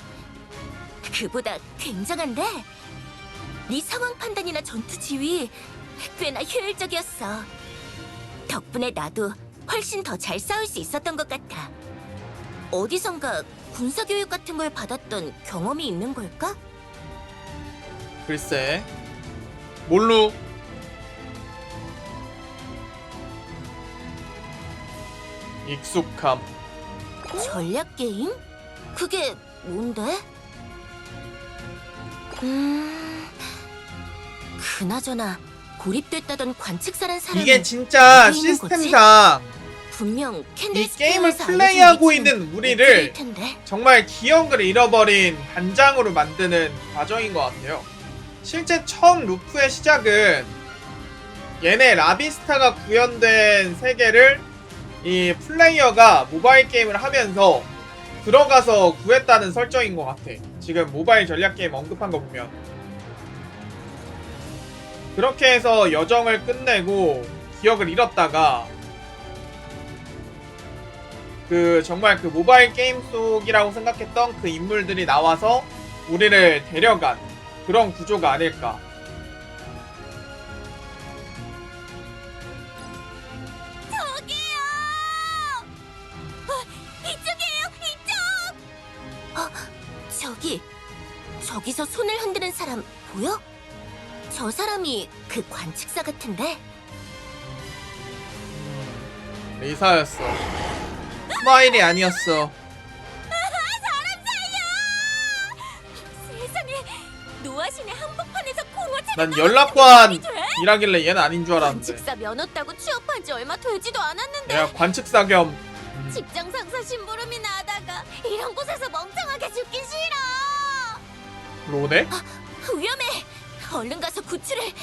그보다 굉장한데? 네 상황 판단이나 전투 지휘 꽤나 효율적이었어. 덕분에 나도 훨씬 더 잘 싸울 수 있었던 것 같아. 어디선가 군사교육 같은 걸 받았던 경험이 있는 걸까? 글쎄. 뭘로? 익숙함. 전략 게임? 그게 뭔데? 그나저나 고립됐다던 관측사란 사람이 이게 진짜 어디 있는 시스템상 분명 이 게임을 플레이하고 있는 우리를 텐데. 정말 기억을 잃어버린 단장으로 만드는 과정인 것 같아요. 실제 처음 루프의 시작은 얘네 라비스타가 구현된 세계를 이 플레이어가 모바일 게임을 하면서 들어가서 구했다는 설정인 것 같아. 지금 모바일 전략 게임 언급한 거 보면 그렇게 해서 여정을 끝내고 기억을 잃었다가 그 정말 그 모바일 게임 속이라고 생각했던 그 인물들이 나와서 우리를 데려간 그런 구조가 아닐까. 저기요! 이쪽이에요, 이쪽! 저기서 손을 흔드는 사람 보여? 저 사람이 그 관측사 같은데? 리사였어. 스마일이 아니었어. 세상에, 노아신의 한복판에서 공허체가 난 연락관 일하길래 얘는 아닌 줄 알았는데. 관측사 면허 따고 취업한 지 얼마 되지도 않았는데 내가 관측사 겸 직장 상사 심부름이 나다가 이런 곳에서 멍청하게 죽기 싫어. 로네? 위험해. 얼른 가서 구출을.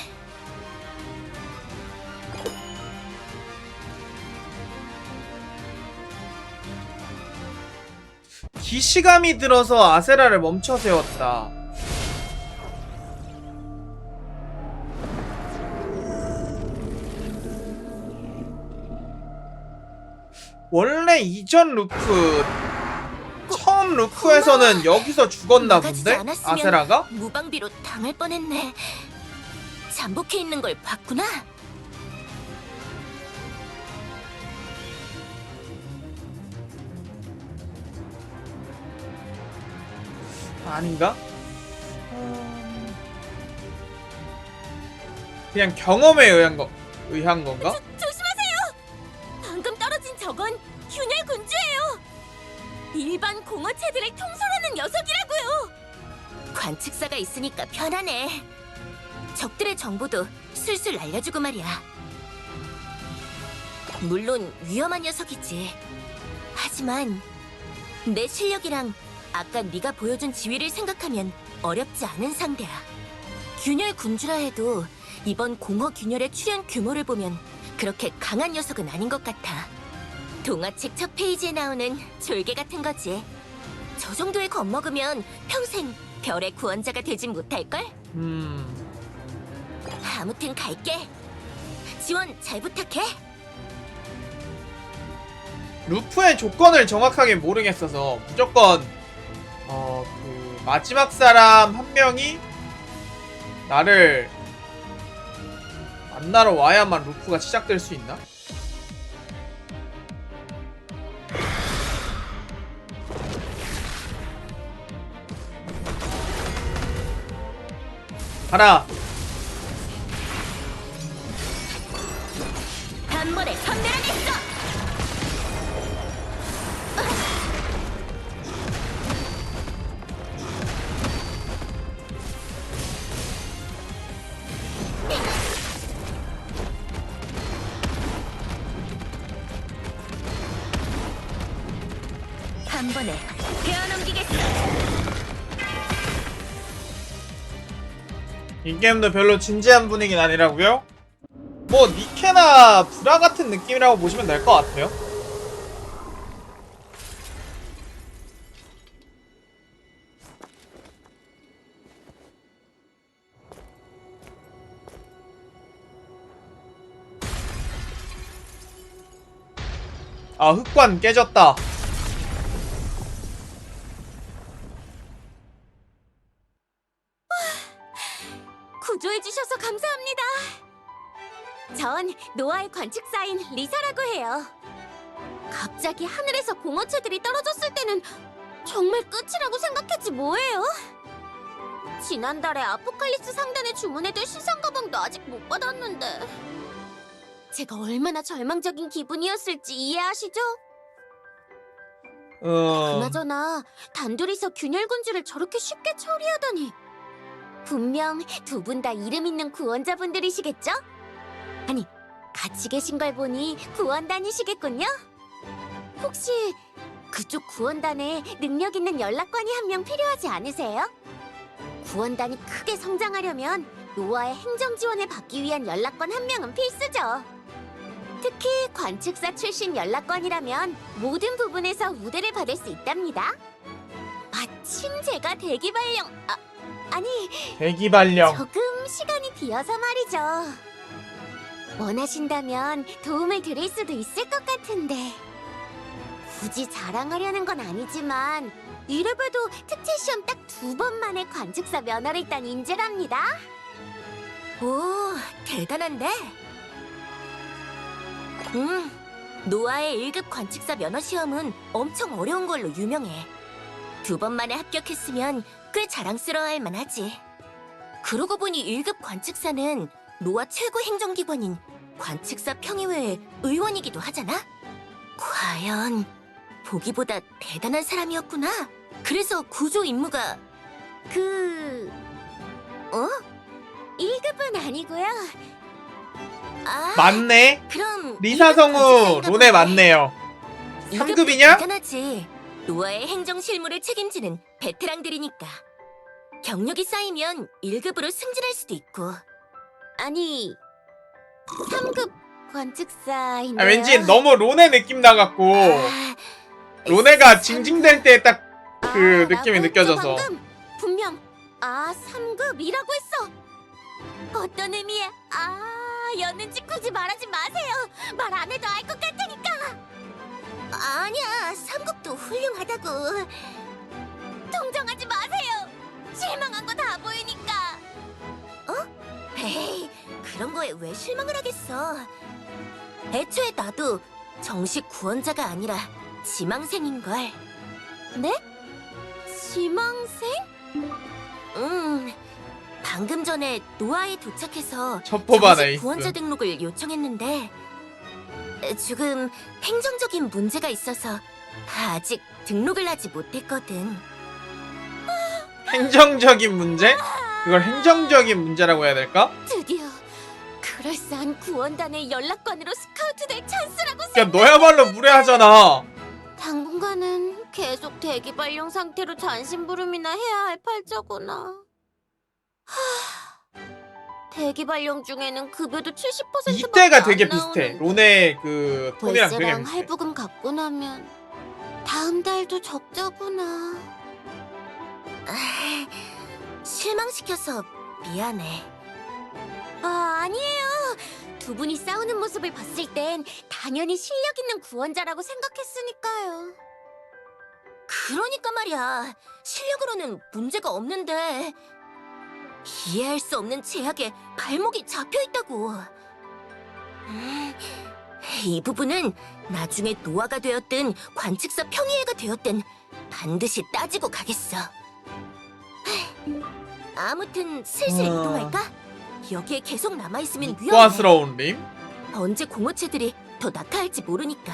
기시감이 들어서 아세라를 멈춰 세웠다. 원래 이전 루프 처음 루프에서는 여기서 죽었나 본데? 아세라가? 무방비로 당할 뻔했네. 잠복해 있는 걸 봤구나. 아닌가? 그냥 경험에 의한 건가? 조심하세요. 방금 떨어진 저건 균열 군주예요. 일반 공허체들을 통솔하는 녀석이라고요. 관측사가 있으니까 편하네. 적들의 정보도 술술 알려주고 말이야. 물론 위험한 녀석이지. 하지만 내 실력이랑 아까 네가 보여준 지위를 생각하면 어렵지 않은 상대야. 균열 군주라 해도 이번 공허 균열의 출현 규모를 보면 그렇게 강한 녀석은 아닌 것 같아. 동화책 첫 페이지에 나오는 졸개 같은 거지. 저 정도에 겁먹으면 평생 별의 구원자가 되진 못할걸? 아무튼 갈게. 지원 잘 부탁해. 루프의 조건을 정확하게 모르겠어서 무조건 그 마지막 사람 한 명이 나를 만나러 와야만 루프가 시작될 수 있나? 가라. 단번에 선멸하겠어. 한 번에 베어넘기겠어. 이 게임도 별로 진지한 분위기는 아니라고요? 뭐 니케나 브라 같은 느낌이라고 보시면 될 것 같아요. 아, 흑관 깨졌다. 구조해주셔서 감사합니다. 전 노아의 관측사인 리사라고 해요. 갑자기 하늘에서 공허체들이 떨어졌을 때는 정말 끝이라고 생각했지 뭐예요? 지난달에 아포칼립스 상단에 주문해둔 신상 가방도 아직 못 받았는데 제가 얼마나 절망적인 기분이었을지 이해하시죠? 그나저나 단둘이서 균열군주를 저렇게 쉽게 처리하다니 분명 두 분 다 이름 있는 구원자분들이시겠죠? 아니, 같이 계신 걸 보니 구원단이시겠군요? 혹시 그쪽 구원단에 능력 있는 연락관이 한 명 필요하지 않으세요? 구원단이 크게 성장하려면 노아의 행정 지원을 받기 위한 연락관 한 명은 필수죠. 특히 관측사 출신 연락관이라면 모든 부분에서 우대를 받을 수 있답니다. 마침 제가 아니 대기발령. 조금 시간이 비어서 말이죠. 원하신다면 도움을 드릴 수도 있을 것 같은데 굳이 자랑하려는 건 아니지만 이래봬도 특채 시험 딱 2번 만에 관측사 면허를 딴 인재랍니다. 오, 대단한데? 노아의 1급 관측사 면허 시험은 엄청 어려운 걸로 유명해. 2번 만에 합격했으면 꽤 자랑스러워할 만하지. 그러고 보니 1급 관측사는 노아 최고 행정기관인 관측사 평의회의 의원이기도 하잖아? 과연 보기보다 대단한 사람이었구나. 그래서 구조 임무가 1급은 아니고요. 아, 맞네. 그럼 리사성우 1급 관측사인가 론에 보네. 맞네요. 1급도 3급이냐? 대단하지. 노아의 행정 실무를 책임지는 베테랑들이니까. 경력이 쌓이면 1급으로 승진할 수도 있고. 아니 3급 관측사인데요. 아, 왠지 너무 론의 느낌 나갖고 아, 론네가 징징댈 때 딱 그 아, 느낌이 나도 느껴져서. 방금 분명 3급이라고 했어. 어떤 의미의 였는지 굳이 말하지 마세요. 말 안 해도 알 것 같으니까. 아니야, 3급도 훌륭하다고. 동정하지 마세요. 실망한 거 다 보이니까. 에이, 그런 거에 왜 실망을 하겠어. 애초에 나도 정식 구원자가 아니라 지망생인걸. 네? 지망생? 방금 전에 노아에 도착해서 첩보반 정식 에이스. 구원자 등록을 요청했는데 지금 행정적인 문제가 있어서 아직 등록을 하지 못했거든. 행정적인 문제? 그걸 행정적인 문제라고 해야 될까? 드디어 그럴싸한 구원단의 연락관으로 스카우트될 찬스라고 야, 너야말로 무례하잖아. 당분간은 계속 대기 발령 상태로 잔심부름이나 해야 할 팔자구나. 대기 발령 중에는 급여도 70%밖에 이때가 안 되게 나오는데 비슷해. 론의 그 톤이랑 되게 월세랑 비슷해. 할부금 갚고 나면 다음 달도 적자구나. 실망시켜서 미안해. 아니에요. 두 분이 싸우는 모습을 봤을 땐 당연히 실력 있는 구원자라고 생각했으니까요. 그러니까 말이야. 실력으로는 문제가 없는데 이해할 수 없는 제약에 발목이 잡혀있다고. 이 부분은 나중에 노아가 되었든 관측사 평의회가 되었든 반드시 따지고 가겠어. 아무튼 슬슬 이동할까? 여기에 계속 남아있으면 위험해. 고안스러운 림? 언제 공허체들이 더 나타날지 모르니까.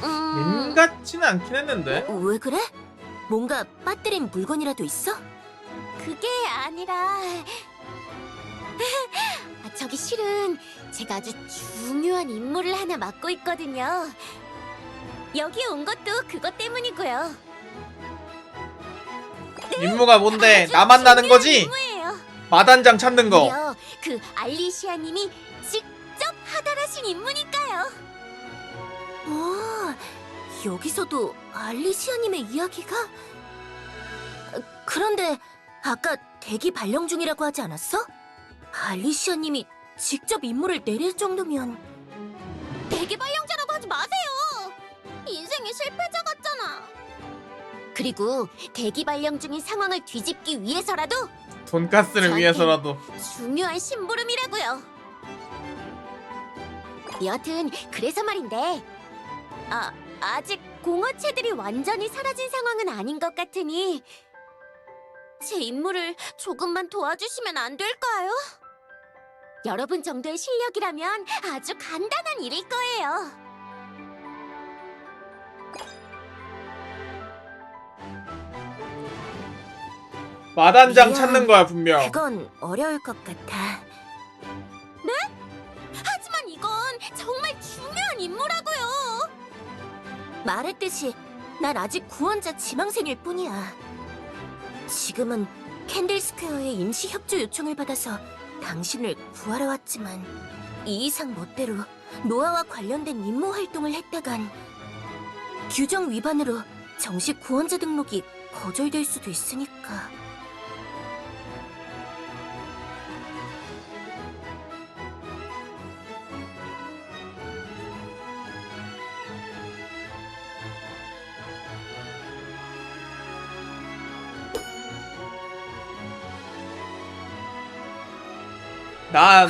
림 같지는 않긴 했는데. 왜 그래? 뭔가 빠뜨린 물건이라도 있어? 그게 아니라 저기 실은 제가 아주 중요한 임무를 하나 맡고 있거든요. 여기 온 것도 그것 때문이고요. 임무가 뭔데? 아주 나 만나는 중요한 거지? 임무예요. 마단장 찾는 거. 무려 그 알리시아님이 직접 하달하신 임무니까요. 오, 여기서도 알리시아님의 이야기가? 그런데 아까 대기 발령 중이라고 하지 않았어? 알리시아님이 직접 임무를 내릴 정도면 대기발령자라고 하지 마세요. 인생의 실패자 같잖아. 그리고 대기발령 중인 상황을 뒤집기 위해서라도 돈가스를 저한텐 위해서라도. 중요한 심부름이라고요. 여튼 그래서 말인데, 아직 공허체들이 완전히 사라진 상황은 아닌 것 같으니 제 임무를 조금만 도와주시면 안 될까요? 여러분 정도의 실력이라면 아주 간단한 일일 거예요. 마단장 미안. 찾는 거야 분명. 그건 어려울 것 같아. 네? 하지만 이건 정말 중요한 임무라고요. 말했듯이 난 아직 구원자 지망생일 뿐이야. 지금은 캔들스퀘어의 임시 협조 요청을 받아서 당신을 구하러 왔지만 이 이상 멋대로 노아와 관련된 임무 활동을 했다간 규정 위반으로 정식 구원자 등록이 거절될 수도 있으니까.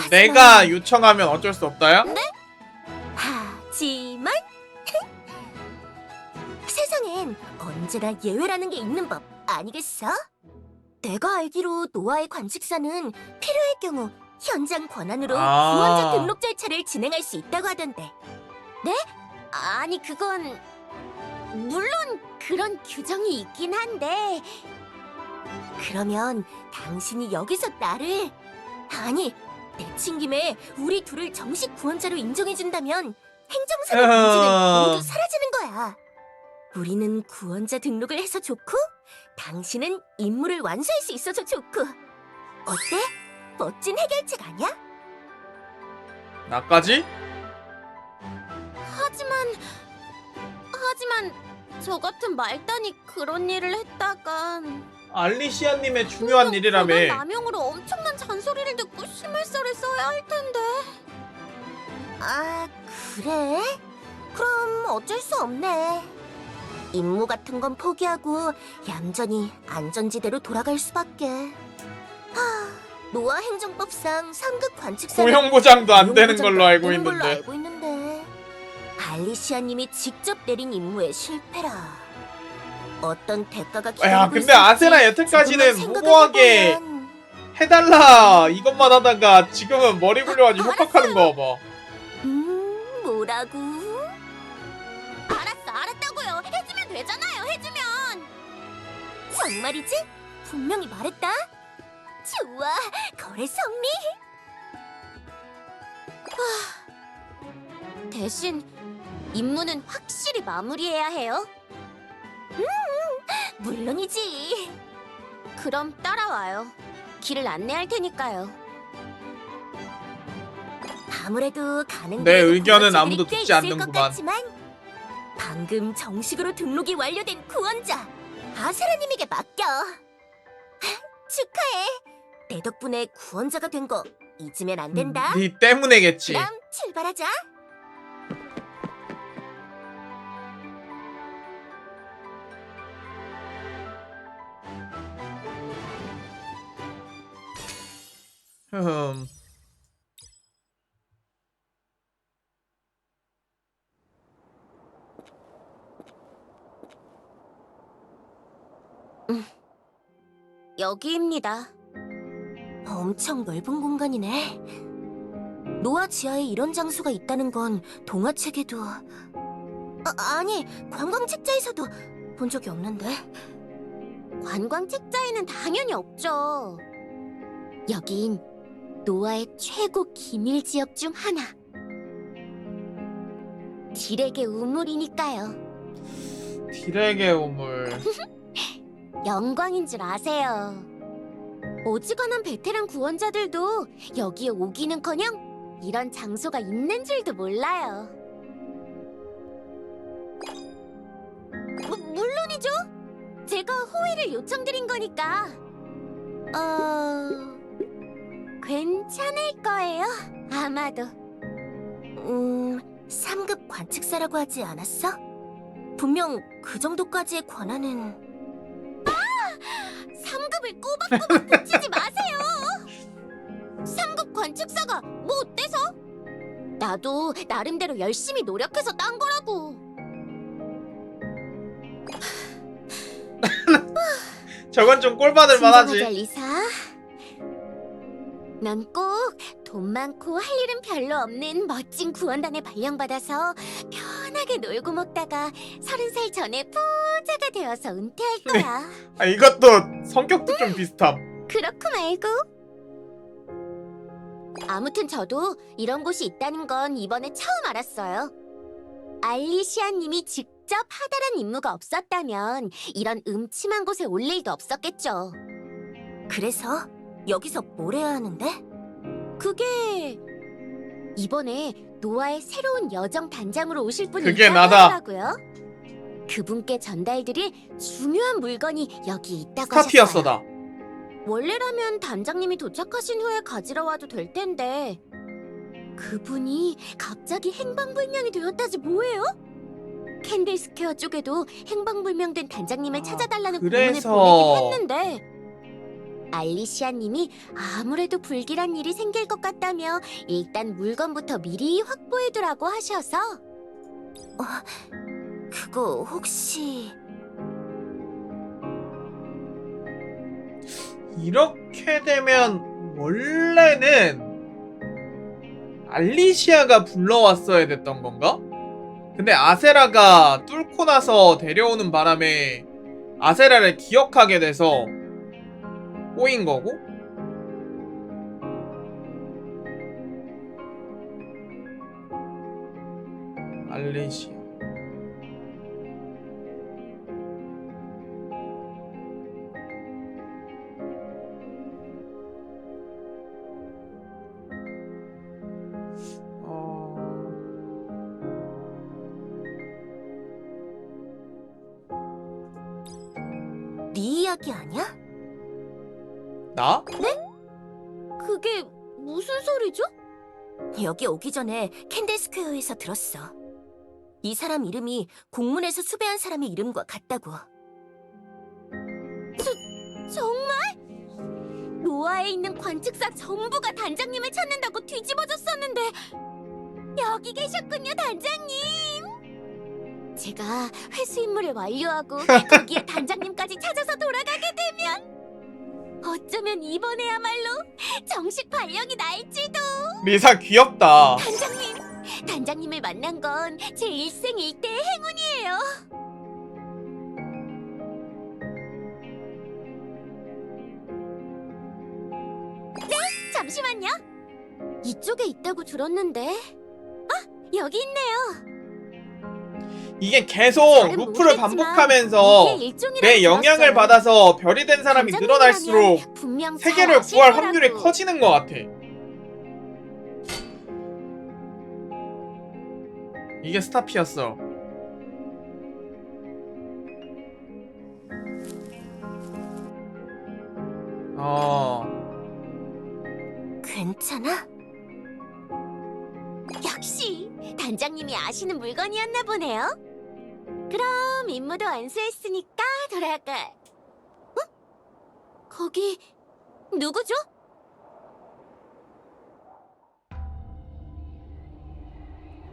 내가 요청하면 어쩔 수 없다야? 하지만 세상엔 언제나 예외라는 게 있는 법 아니겠어? 내가 알기로 노아의 관측사는 필요할 경우 현장 권한으로 아. 구원자 등록 절차를 진행할 수 있다고 하던데. 네? 아니 그건 물론 그런 규정이 있긴 한데, 그러면 당신이 여기서 나를, 아니 내친 김에 우리 둘을 정식 구원자로 인정해준다면 행정상의 문제는 모두 사라지는 거야. 우리는 구원자 등록을 해서 좋고 당신은 임무를 완수할 수 있어서 좋고. 어때? 멋진 해결책 아니야? 나까지? 하지만 저 같은 말단이 그런 일을 했다간 알리시아님의 중요한 일이라며. 남용으로 엄청난 잔소리를 듣고 심할서를 써야 할 텐데. 아, 그래? 그럼 어쩔 수 없네. 임무 같은 건 포기하고 얌전히 안전지대로 돌아갈 수밖에. 노아 행정법상 3급 관측사는 고용보장도 안 되는 고용보장도 걸로 안 알고 되는 걸로 있는데. 알고 있는데. 알리시아님이 직접 내린 임무의 실패라. 어떤 대가가 기다리고 근데 있을지 아세나 여태까지는 조금만 생각을 무고하게 해보면. 해달라 이것만 하다가 지금은 머리 굴려가지고 협박하는 거 봐. 뭐라고? 알았다고요. 해주면 되잖아요. 해주면. 정말이지? 분명히 말했다. 좋아, 거래 성리. 대신 임무는 확실히 마무리해야 해요. 물론이지. 그럼 따라와요. 길을 안내할 테니까요. 아무래도 가는 내 길에도 의견은 구원자들이 아무도 꽤 듣지 있을 것 않는구만. 같지만 방금 정식으로 등록이 완료된 구원자 아세라님에게 맡겨. 축하해. 내 덕분에 구원자가 된 거 잊으면 안 된다. 니 때문에겠지. 그럼 출발하자. 흠. 여기입니다. 엄청 넓은 공간이네. 노아 지하에 이런 장소가 있다는 건 동화책에도 아니 관광 책자에서도 본 적이 없는데. 관광 책자에는 당연히 없죠. 여긴 노아의 최고 기밀 지역 중 하나. 딜에게 우물이니까요. 딜에게 우물. 영광인 줄 아세요. 어지간한 베테랑 구원자들도 여기에 오기는커녕 이런 장소가 있는 줄도 몰라요. 물론이죠. 제가 호의를 요청드린 거니까. 괜찮을 거예요. 아마도. 3급 관측사라고 하지 않았어? 분명 그 정도까지의 권한은. 3급을 꼬박꼬박 붙이지 마세요. 관측사가 뭐 어때서? 나도 나름대로 열심히 노력해서 딴 거라고. 저건 좀 꼴받을 진정하자, 만하지. 리사. 넌 꼭 돈 많고 할 일은 별로 없는 멋진 구원단에 발령받아서 편하게 놀고 먹다가 30살 전에 부자가 되어서 은퇴할 거야. 아, 이것도 성격도 좀 비슷함. 그렇고 말고. 아무튼 저도 이런 곳이 있다는 건 이번에 처음 알았어요. 알리시아님이 직접 하달한 임무가 없었다면 이런 음침한 곳에 올 일도 없었겠죠. 그래서 여기서 뭘 해야 하는데? 그게 이번에 노아의 새로운 여정 단장으로 오실 분이 그게 있다고 나다. 하더라고요. 그분께 전달드릴 중요한 물건이 여기 있다고 스타피어서 하셨어요. 다. 원래라면 단장님이 도착하신 후에 가지러 와도 될 텐데 그분이 갑자기 행방불명이 되었다지 뭐예요? 캔들 스퀘어 쪽에도 행방불명된 단장님을 찾아달라는 공문을 그래서- 보내긴 했는데 알리시아님이 아무래도 불길한 일이 생길 것 같다며 일단 물건부터 미리 확보해두라고 하셔서 그거 혹시... 이렇게 되면 원래는 알리시아가 불러왔어야 됐던 건가? 근데 아세라가 뚫고 나서 데려오는 바람에 아세라를 기억하게 돼서 꼬인 거고? 알리시아. 네 이야기 아니야? 나? 그게 무슨 소리죠? 여기 오기 전에 캔들 스퀘어에서 들었어. 이 사람 이름이 공문에서 수배한 사람의 이름과 같다고. 정말? 노아에 있는 관측사 전부가 단장님을 찾는다고 뒤집어졌었는데 여기 계셨군요, 단장님. 제가 회수 임무를 완료하고 거기에 단장님까지 찾아서 돌아가게 되면 어쩌면 이번에야말로 정식 발령이 날지도. 리사 귀엽다. 단장님을 만난 건 제 일생일대의 행운이에요. 네, 잠시만요. 이쪽에 있다고 들었는데. 아, 여기 있네요. 이게 계속 잘은 루프를 모르겠지만 반복하면서 이게 일종이라고 내 영향을 들었어요. 받아서 별이 된 사람이 단장님이라면 늘어날수록 분명 잘 세계를 아실 구할 거라고. 확률이 커지는 것 같아. 이게 스타피었어. 괜찮아? 역시 단장님이 아시는 물건이었나 보네요. 그럼 임무도 완수했으니까 돌아가. 거기 누구죠?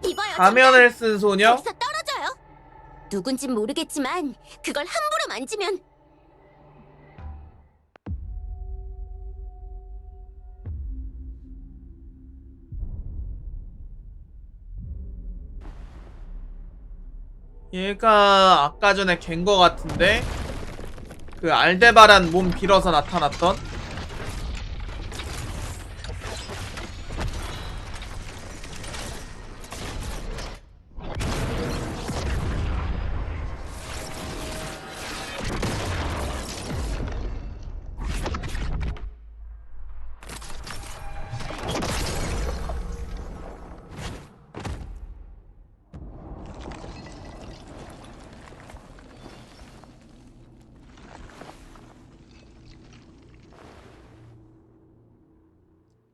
이봐요, 가면을 쓴 소녀? 저기서 떨어져요. 누군진 모르겠지만 그걸 함부로 만지면 얘가 아까 전에 갠 거 같은데? 그 알데바란 몸 빌어서 나타났던?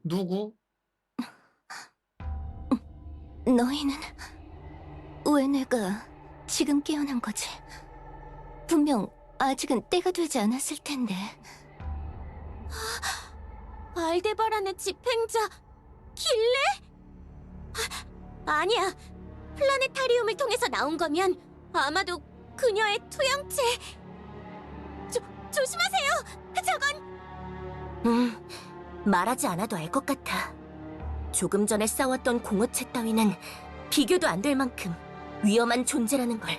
누구? 너희는 왜 내가 지금 깨어난 거지? 분명 아직은 때가 되지 않았을 텐데. 알데바란의 집행자 길래? 아니야. 플라네타리움을 통해서 나온 거면 아마도 그녀의 투영체. 조심하세요. 저건 말하지 않아도 알 것 같아. 조금 전에 싸웠던 공허체 따위는 비교도 안 될 만큼 위험한 존재라는 걸.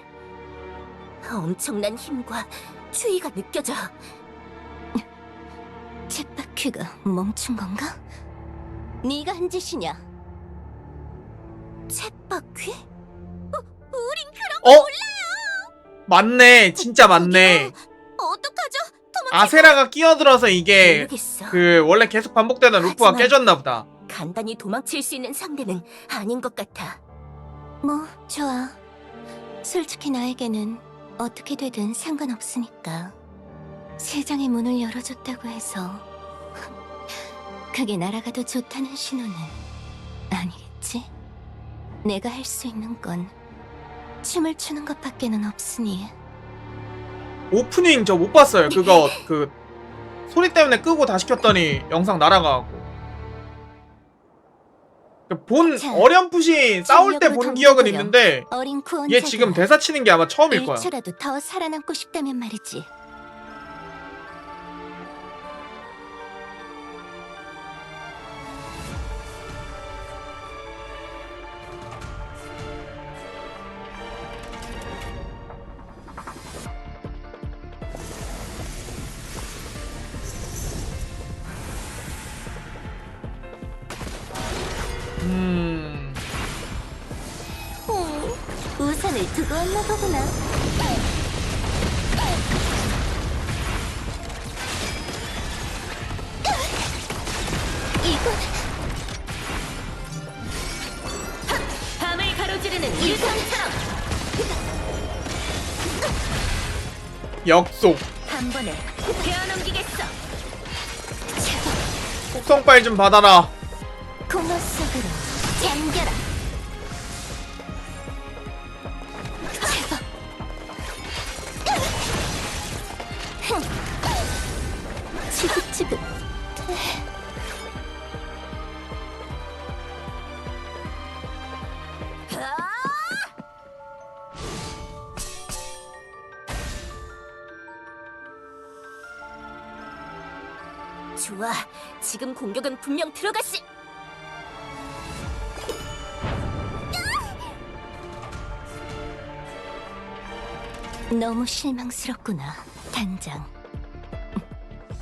엄청난 힘과 추위가 느껴져. 쳇바퀴가 멈춘 건가? 네가 한 짓이냐? 쳇바퀴? 우린 그런 어? 맞네. 진짜 맞네. 어떡하죠? 아세라가 끼어들어서 이게 모르겠어. 그 원래 계속 반복되던 루프가 하지만- 깨졌나 보다. 간단히 도망칠 수 있는 상대는 아닌 것 같아. 뭐 좋아. 솔직히 나에게는 어떻게 되든 상관없으니까. 세상의 문을 열어줬다고 해서 그게 날아가도 좋다는 신호는 아니겠지? 내가 할 수 있는 건 춤을 추는 것밖에는 없으니. 오프닝 저 못 봤어요. 그거 그 소리 때문에 끄고 다시 켰더니 영상 날아가고. 본 자, 어렴풋이 싸울 때 본 전력으로 기억은 덤벼보렴. 있는데 어린 구원자가 얘 지금 대사 치는 게 아마 처음일 거야. 1초라도 더 살아남고 싶다면 말이지. 우산을 두고 왔나 보구나. 이건 밤을 가로지르는 유성처럼 역속. 한 번에 베어넘기겠어. 속성빨 좀 받아라. 공허 속으로 잠겨라. 지긋지긋. 좋아, 지금 공격은 분명 들어갔시. 너무 실망스럽구나, 단장.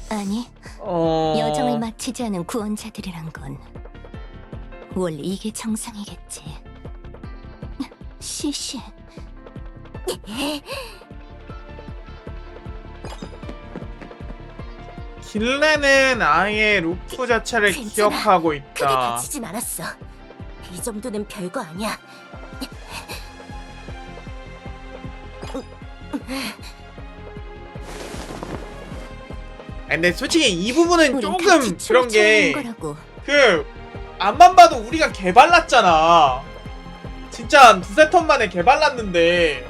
아니, 어. 여정을 마치지 않은 구원자들이란 건 원래 이게 정상이겠지. 시시. 길레는 아예 루프 자체를 괜찮아. 기억하고 크게 있다. 다치진 않았어. 이 정도는 별거 아니야. 근데 솔직히 이 부분은 우린 조금 같이 춤을 그런 춰야 하는 게 거라고. 그 앞만 봐도 우리가 개발랐잖아. 진짜 한 두세 턴 만에 개발랐는데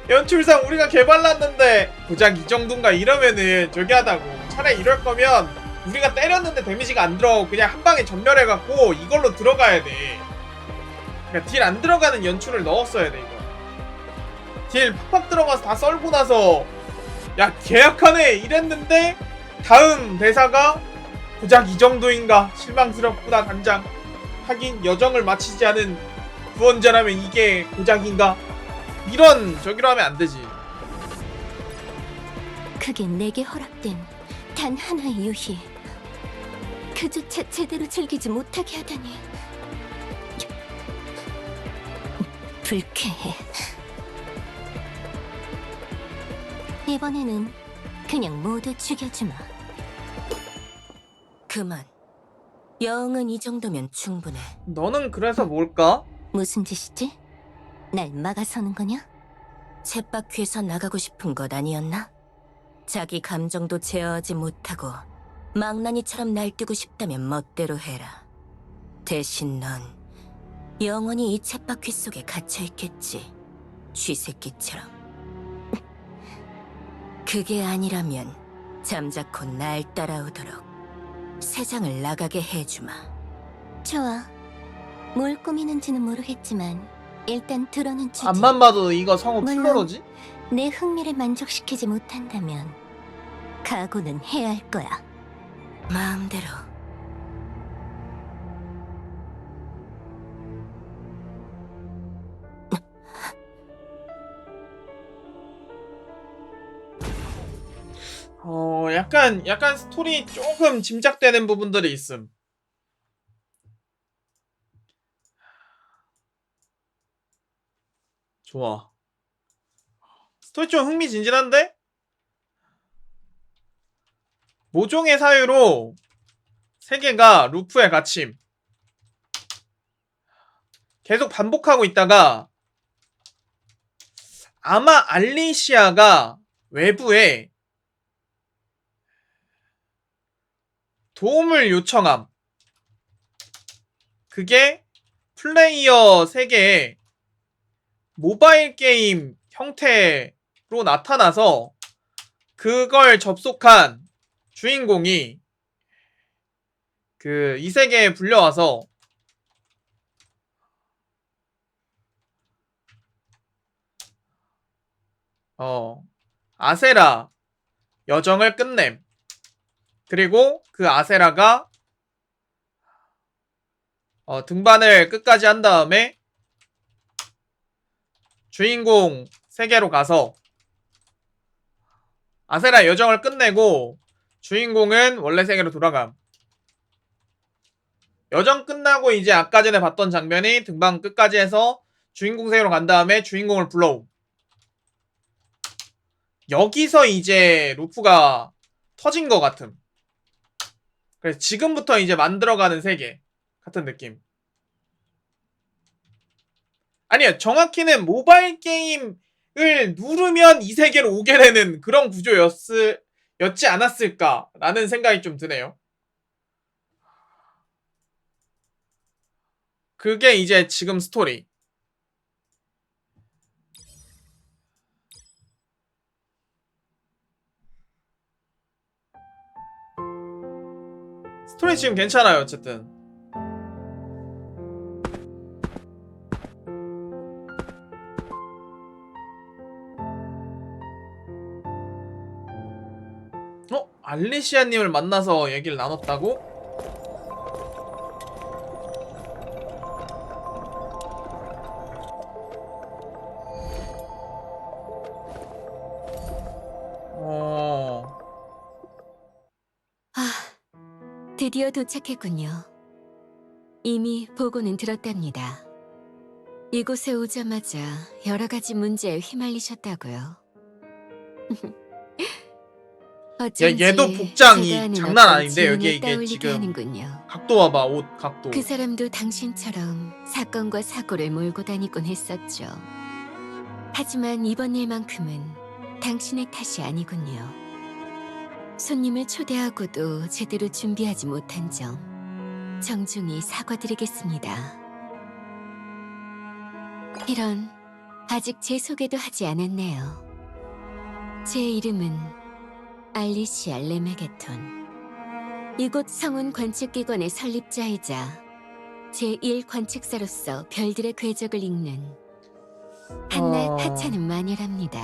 연출상 우리가 개발랐는데 고작 이 정도인가 이러면은 저기 하다고. 차라리 이럴 거면 우리가 때렸는데 데미지가 안 들어가고 그냥 한 방에 전멸해갖고 이걸로 들어가야 돼. 그러니까 딜 안 들어가는 연출을 넣었어야 돼 이거. 딜 팍팍 들어가서 다 썰고 나서 야 계약하네 이랬는데 다음 대사가 고작 이 정도인가 실망스럽구나 단장. 하긴 여정을 마치지 않은 구원자라면 이게 고작인가 이런 저기로 하면 안 되지. 그게 내게 허락된 단 하나의 유희. 그조차 제대로 즐기지 못하게 하다니. 불쾌해. 이번에는 그냥 모두 죽여주마. 그만. 여흥은 이 정도면 충분해. 너는 그래서 뭘까? 무슨 짓이지? 날 막아서는 거냐? 쳇바퀴에서 나가고 싶은 것 아니었나? 자기 감정도 제어하지 못하고 망나니처럼 날뛰고 싶다면 멋대로 해라. 대신 넌 영원히 이 쳇바퀴 속에 갇혀있겠지. 쥐새끼처럼. 그게 아니라면 잠자코 날 따라오도록. 세상을 나가게 해주마. 좋아. 뭘 꾸미는지는 모르겠지만 일단 들어는 주지. 앞만 봐도 이거 성우 물론. 플로로지? 내 흥미를 만족시키지 못한다면 각오는 해야 할 거야. 마음대로. 약간 스토리 조금 짐작되는 부분들이 있음. 좋아. 스토리 좀 흥미진진한데? 모종의 사유로 세계가 루프에 갇힘. 계속 반복하고 있다가 아마 알리시아가 외부에 도움을 요청함. 그게 플레이어 세계에 모바일 게임 형태로 나타나서 그걸 접속한 주인공이 이 세계에 불려와서 아세라 여정을 끝냄. 그리고 그 아세라가 등반을 끝까지 한 다음에 주인공 세계로 가서 아세라 여정을 끝내고 주인공은 원래 세계로 돌아감. 여정 끝나고 이제 아까 전에 봤던 장면이 등반 끝까지 해서 주인공 세계로 간 다음에 주인공을 불러옴. 여기서 이제 루프가 터진 것 같음. 그래서 지금부터 이제 만들어가는 세계 같은 느낌. 아니요, 정확히는 모바일 게임을 누르면 이 세계로 오게 되는 그런 구조였지 않았을까라는 생각이 좀 드네요. 그게 이제 지금 스토리. 스토리 지금 괜찮아요, 어쨌든. 알리시아님을 만나서 얘기를 나눴다고? 드디어 도착했군요. 이미 보고는 들었답니다. 이곳에 오자마자 여러 가지 문제에 휘말리셨다고요. 어쩐지 얘도 복장이 제가 아는 장난 어떤 아닌데, 여기 지인을 이게 떠올리게 지금 하는군요. 각도 봐봐, 옷 각도. 그 사람도 당신처럼 사건과 사고를 몰고 다니곤 했었죠. 하지만 이번 일만큼은 당신의 탓이 아니군요. 손님을 초대하고도 제대로 준비하지 못한 점 정중히 사과드리겠습니다. 이런, 아직 제 소개도 하지 않았네요. 제 이름은 알리시아 레메게톤. 이곳 성운 관측기관의 설립자이자 제1관측사로서 별들의 궤적을 읽는 한낱 하찮은 마녀랍니다.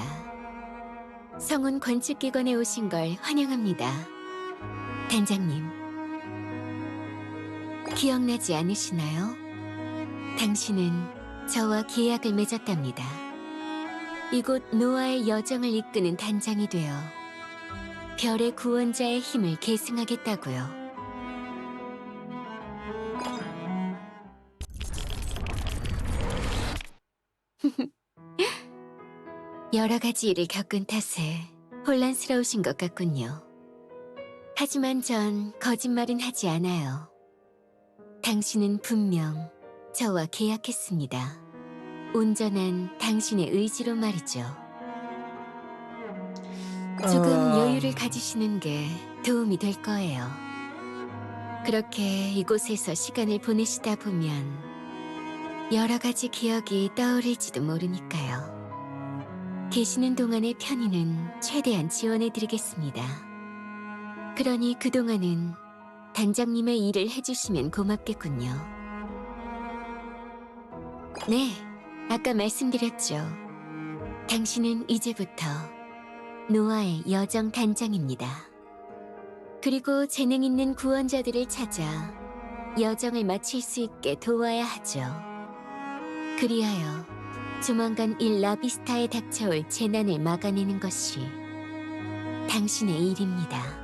성운 관측기관에 오신 걸 환영합니다. 단장님, 기억나지 않으시나요? 당신은 저와 계약을 맺었답니다. 이곳 노아의 여정을 이끄는 단장이 되어 별의 구원자의 힘을 계승하겠다고요. 여러 가지 일을 겪은 탓에 혼란스러우신 것 같군요. 하지만 전 거짓말은 하지 않아요. 당신은 분명 저와 계약했습니다. 온전한 당신의 의지로 말이죠. 조금 여유를 가지시는 게 도움이 될 거예요. 그렇게 이곳에서 시간을 보내시다 보면 여러 가지 기억이 떠오를지도 모르니까요. 계시는 동안의 편의는 최대한 지원해드리겠습니다. 그러니 그동안은 단장님의 일을 해주시면 고맙겠군요. 네, 아까 말씀드렸죠. 당신은 이제부터 노아의 여정 단장입니다. 그리고 재능 있는 구원자들을 찾아 여정을 마칠 수 있게 도와야 하죠. 그리하여 조만간 이 라비스타에 닥쳐올 재난을 막아내는 것이 당신의 일입니다.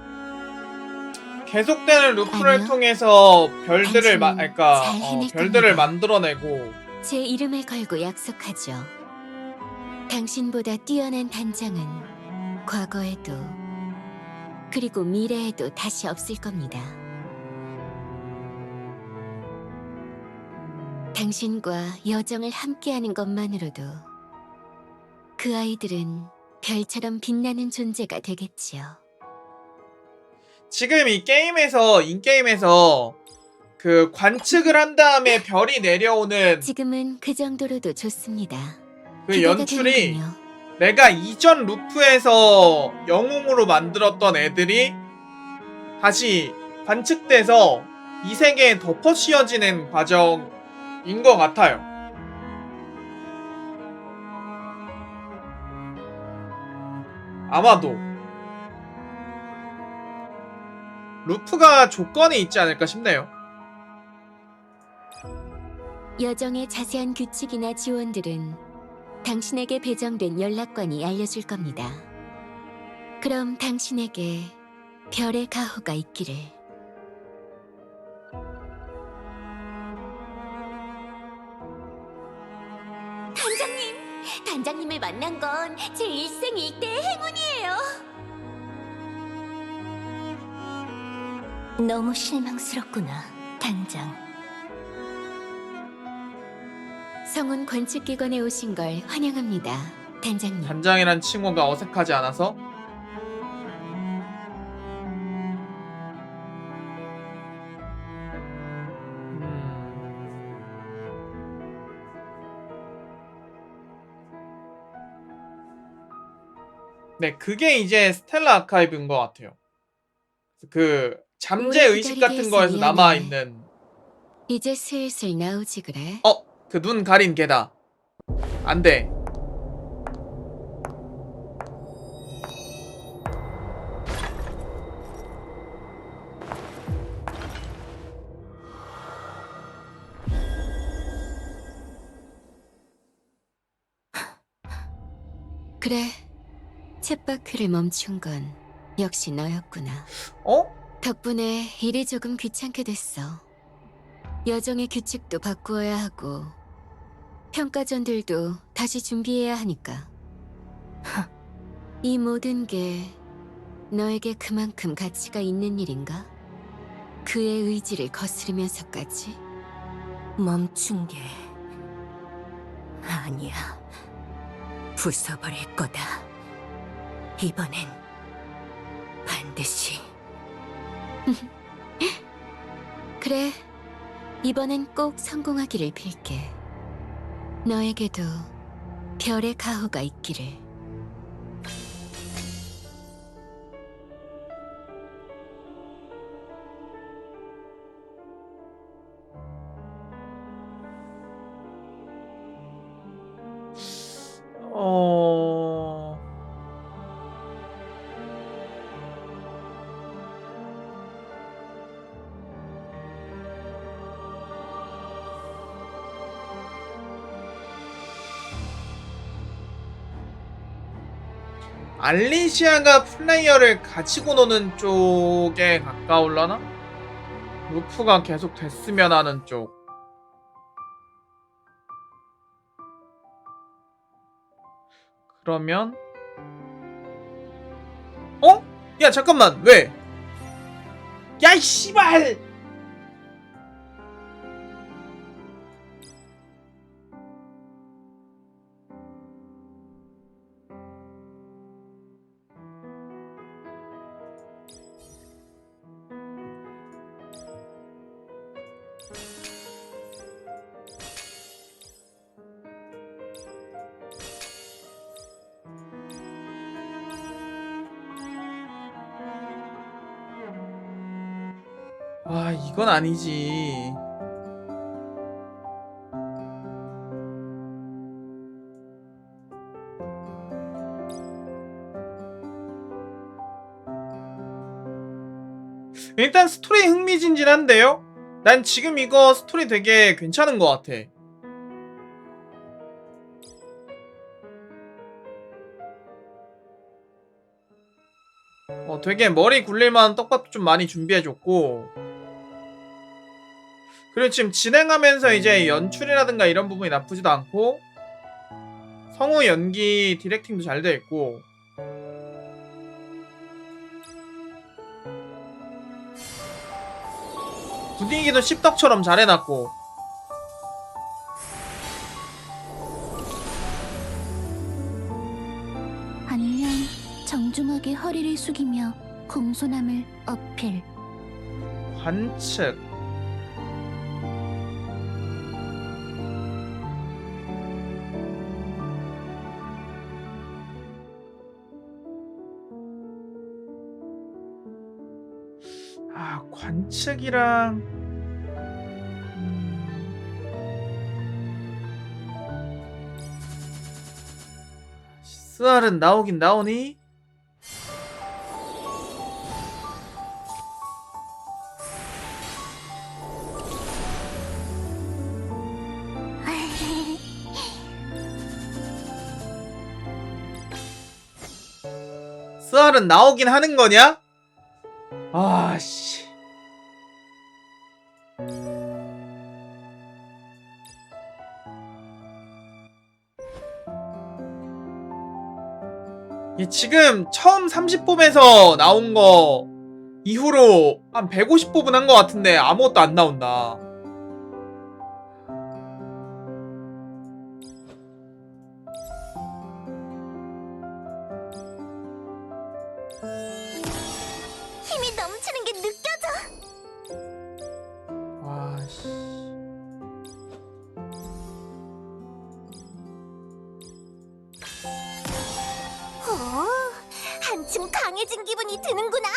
계속되는 루프를 아니요. 통해서 별들을 당신은 그러니까 잘 해낼 별들을 겁니다. 만들어내고. 제 이름을 걸고 약속하죠. 당신보다 뛰어난 단장은 과거에도 그리고 미래에도 다시 없을 겁니다. 당신과 여정을 함께하는 것만으로도 그 아이들은 별처럼 빛나는 존재가 되겠지요. 지금 이 게임에서 인게임에서 그 관측을 한 다음에 별이 내려오는 지금은 그 정도로도 좋습니다. 그 기대가 연출이 되는군요. 내가 이전 루프에서 영웅으로 만들었던 애들이 다시 관측돼서 이 세계에 덮어 씌워지는 과정인 것 같아요. 아마도 루프가 조건이 있지 않을까 싶네요. 여정의 자세한 규칙이나 지원들은 당신에게 배정된 연락관이 알려줄 겁니다. 그럼 당신에게 별의 가호가 있기를. 단장님을 만난 건 제 일생일대의 행운이에요. 너무 실망스럽구나, 단장. 성운 관측기관에 오신 걸 환영합니다, 단장님. 단장이란 칭호가 어색하지 않아서. 네, 그게 이제 스텔라 아카이브인 것 같아요. 그 잠재 오래 의식 기다리게 같은 거에서 해서 남아 미안해. 있는 이제 슬슬 나오지 그래? 그 눈 가린 개다. 안 돼. 그래, 쳇바퀴를 멈춘 건 역시 너였구나. 덕분에 일이 조금 귀찮게 됐어. 여정의 규칙도 바꾸어야 하고 평가전들도 다시 준비해야 하니까. 이 모든 게 너에게 그만큼 가치가 있는 일인가? 그의 의지를 거스르면서까지? 멈춘 게 아니야. 부숴버릴 거다. 이번엔 반드시. 그래, 이번엔 꼭 성공하기를 빌게. 너에게도 별의 가호가 있기를. 알리시아가 플레이어를 가지고 노는 쪽에 가까울라나? 루프가 계속 됐으면 하는 쪽. 그러면 야 잠깐만 왜? 야 이 씨발! 아, 이건 아니지. 일단 스토리 흥미진진한데요? 난 지금 이거 스토리 되게 괜찮은 것 같아. 되게 머리 굴릴만한 떡밥도 좀 많이 준비해줬고, 그리고 지금 진행하면서 이제 연출이라든가 이런 부분이 나쁘지도 않고, 성우 연기 디렉팅도 잘 돼 있고, 분위기도 씹덕처럼 잘 해놨고. 안녕. 정중하게 허리를 숙이며 공손함을 어필. 관측. 아, 관측이랑 스알은 나오긴 나오니? 스알은 나오긴 하는 거냐? 아씨. 지금 처음 30뽑에서 나온 거 이후로 한 150뽑은 한 거 같은데 아무것도 안 나온다. 힘이 넘치는 게 느껴져. 와씨. 한층 강해진 기분이 드는구나.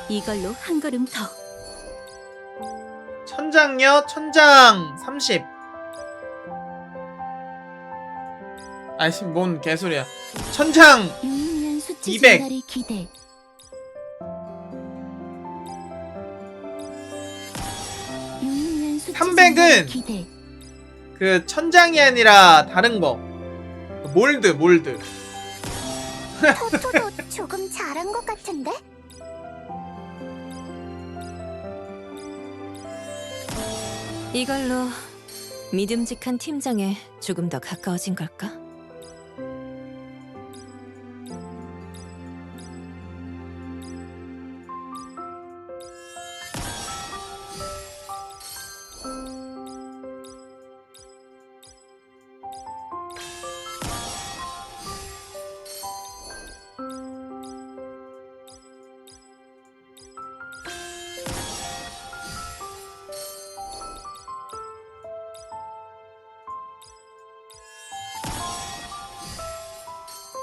이걸로 한 걸음 더. 천장요? 천장 30. 아이씨, 뭔 개소리야. 천장 유일한 수치 200. 증가를 기대. 유일한 수치 300은 증가를 기대. 그 천장이 아니라 다른 거. 몰드. 토토도 조금 잘한 것 같은데? 이걸로 믿음직한 팀장에 조금 더 가까워진 걸까?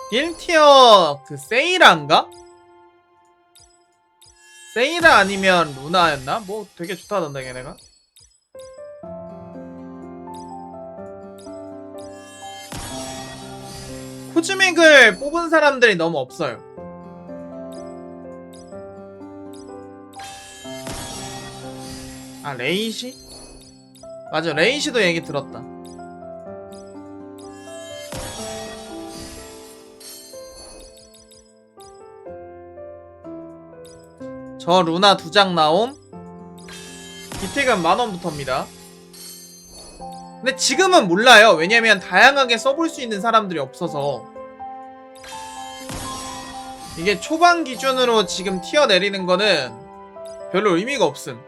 일 1티어 그 세이라인가? 세이라 아니면 루나였나? 뭐 되게 좋다던데 걔네가. 코즈믹을 뽑은 사람들이 너무 없어요. 아, 레이시? 맞아, 레이시도 얘기 들었다. 저 루나 2장 나옴. 디택은 10,000원부터입니다. 근데 지금은 몰라요. 왜냐면 다양하게 써볼 수 있는 사람들이 없어서. 이게 초반 기준으로 지금 티어 내리는 거는 별로 의미가 없음.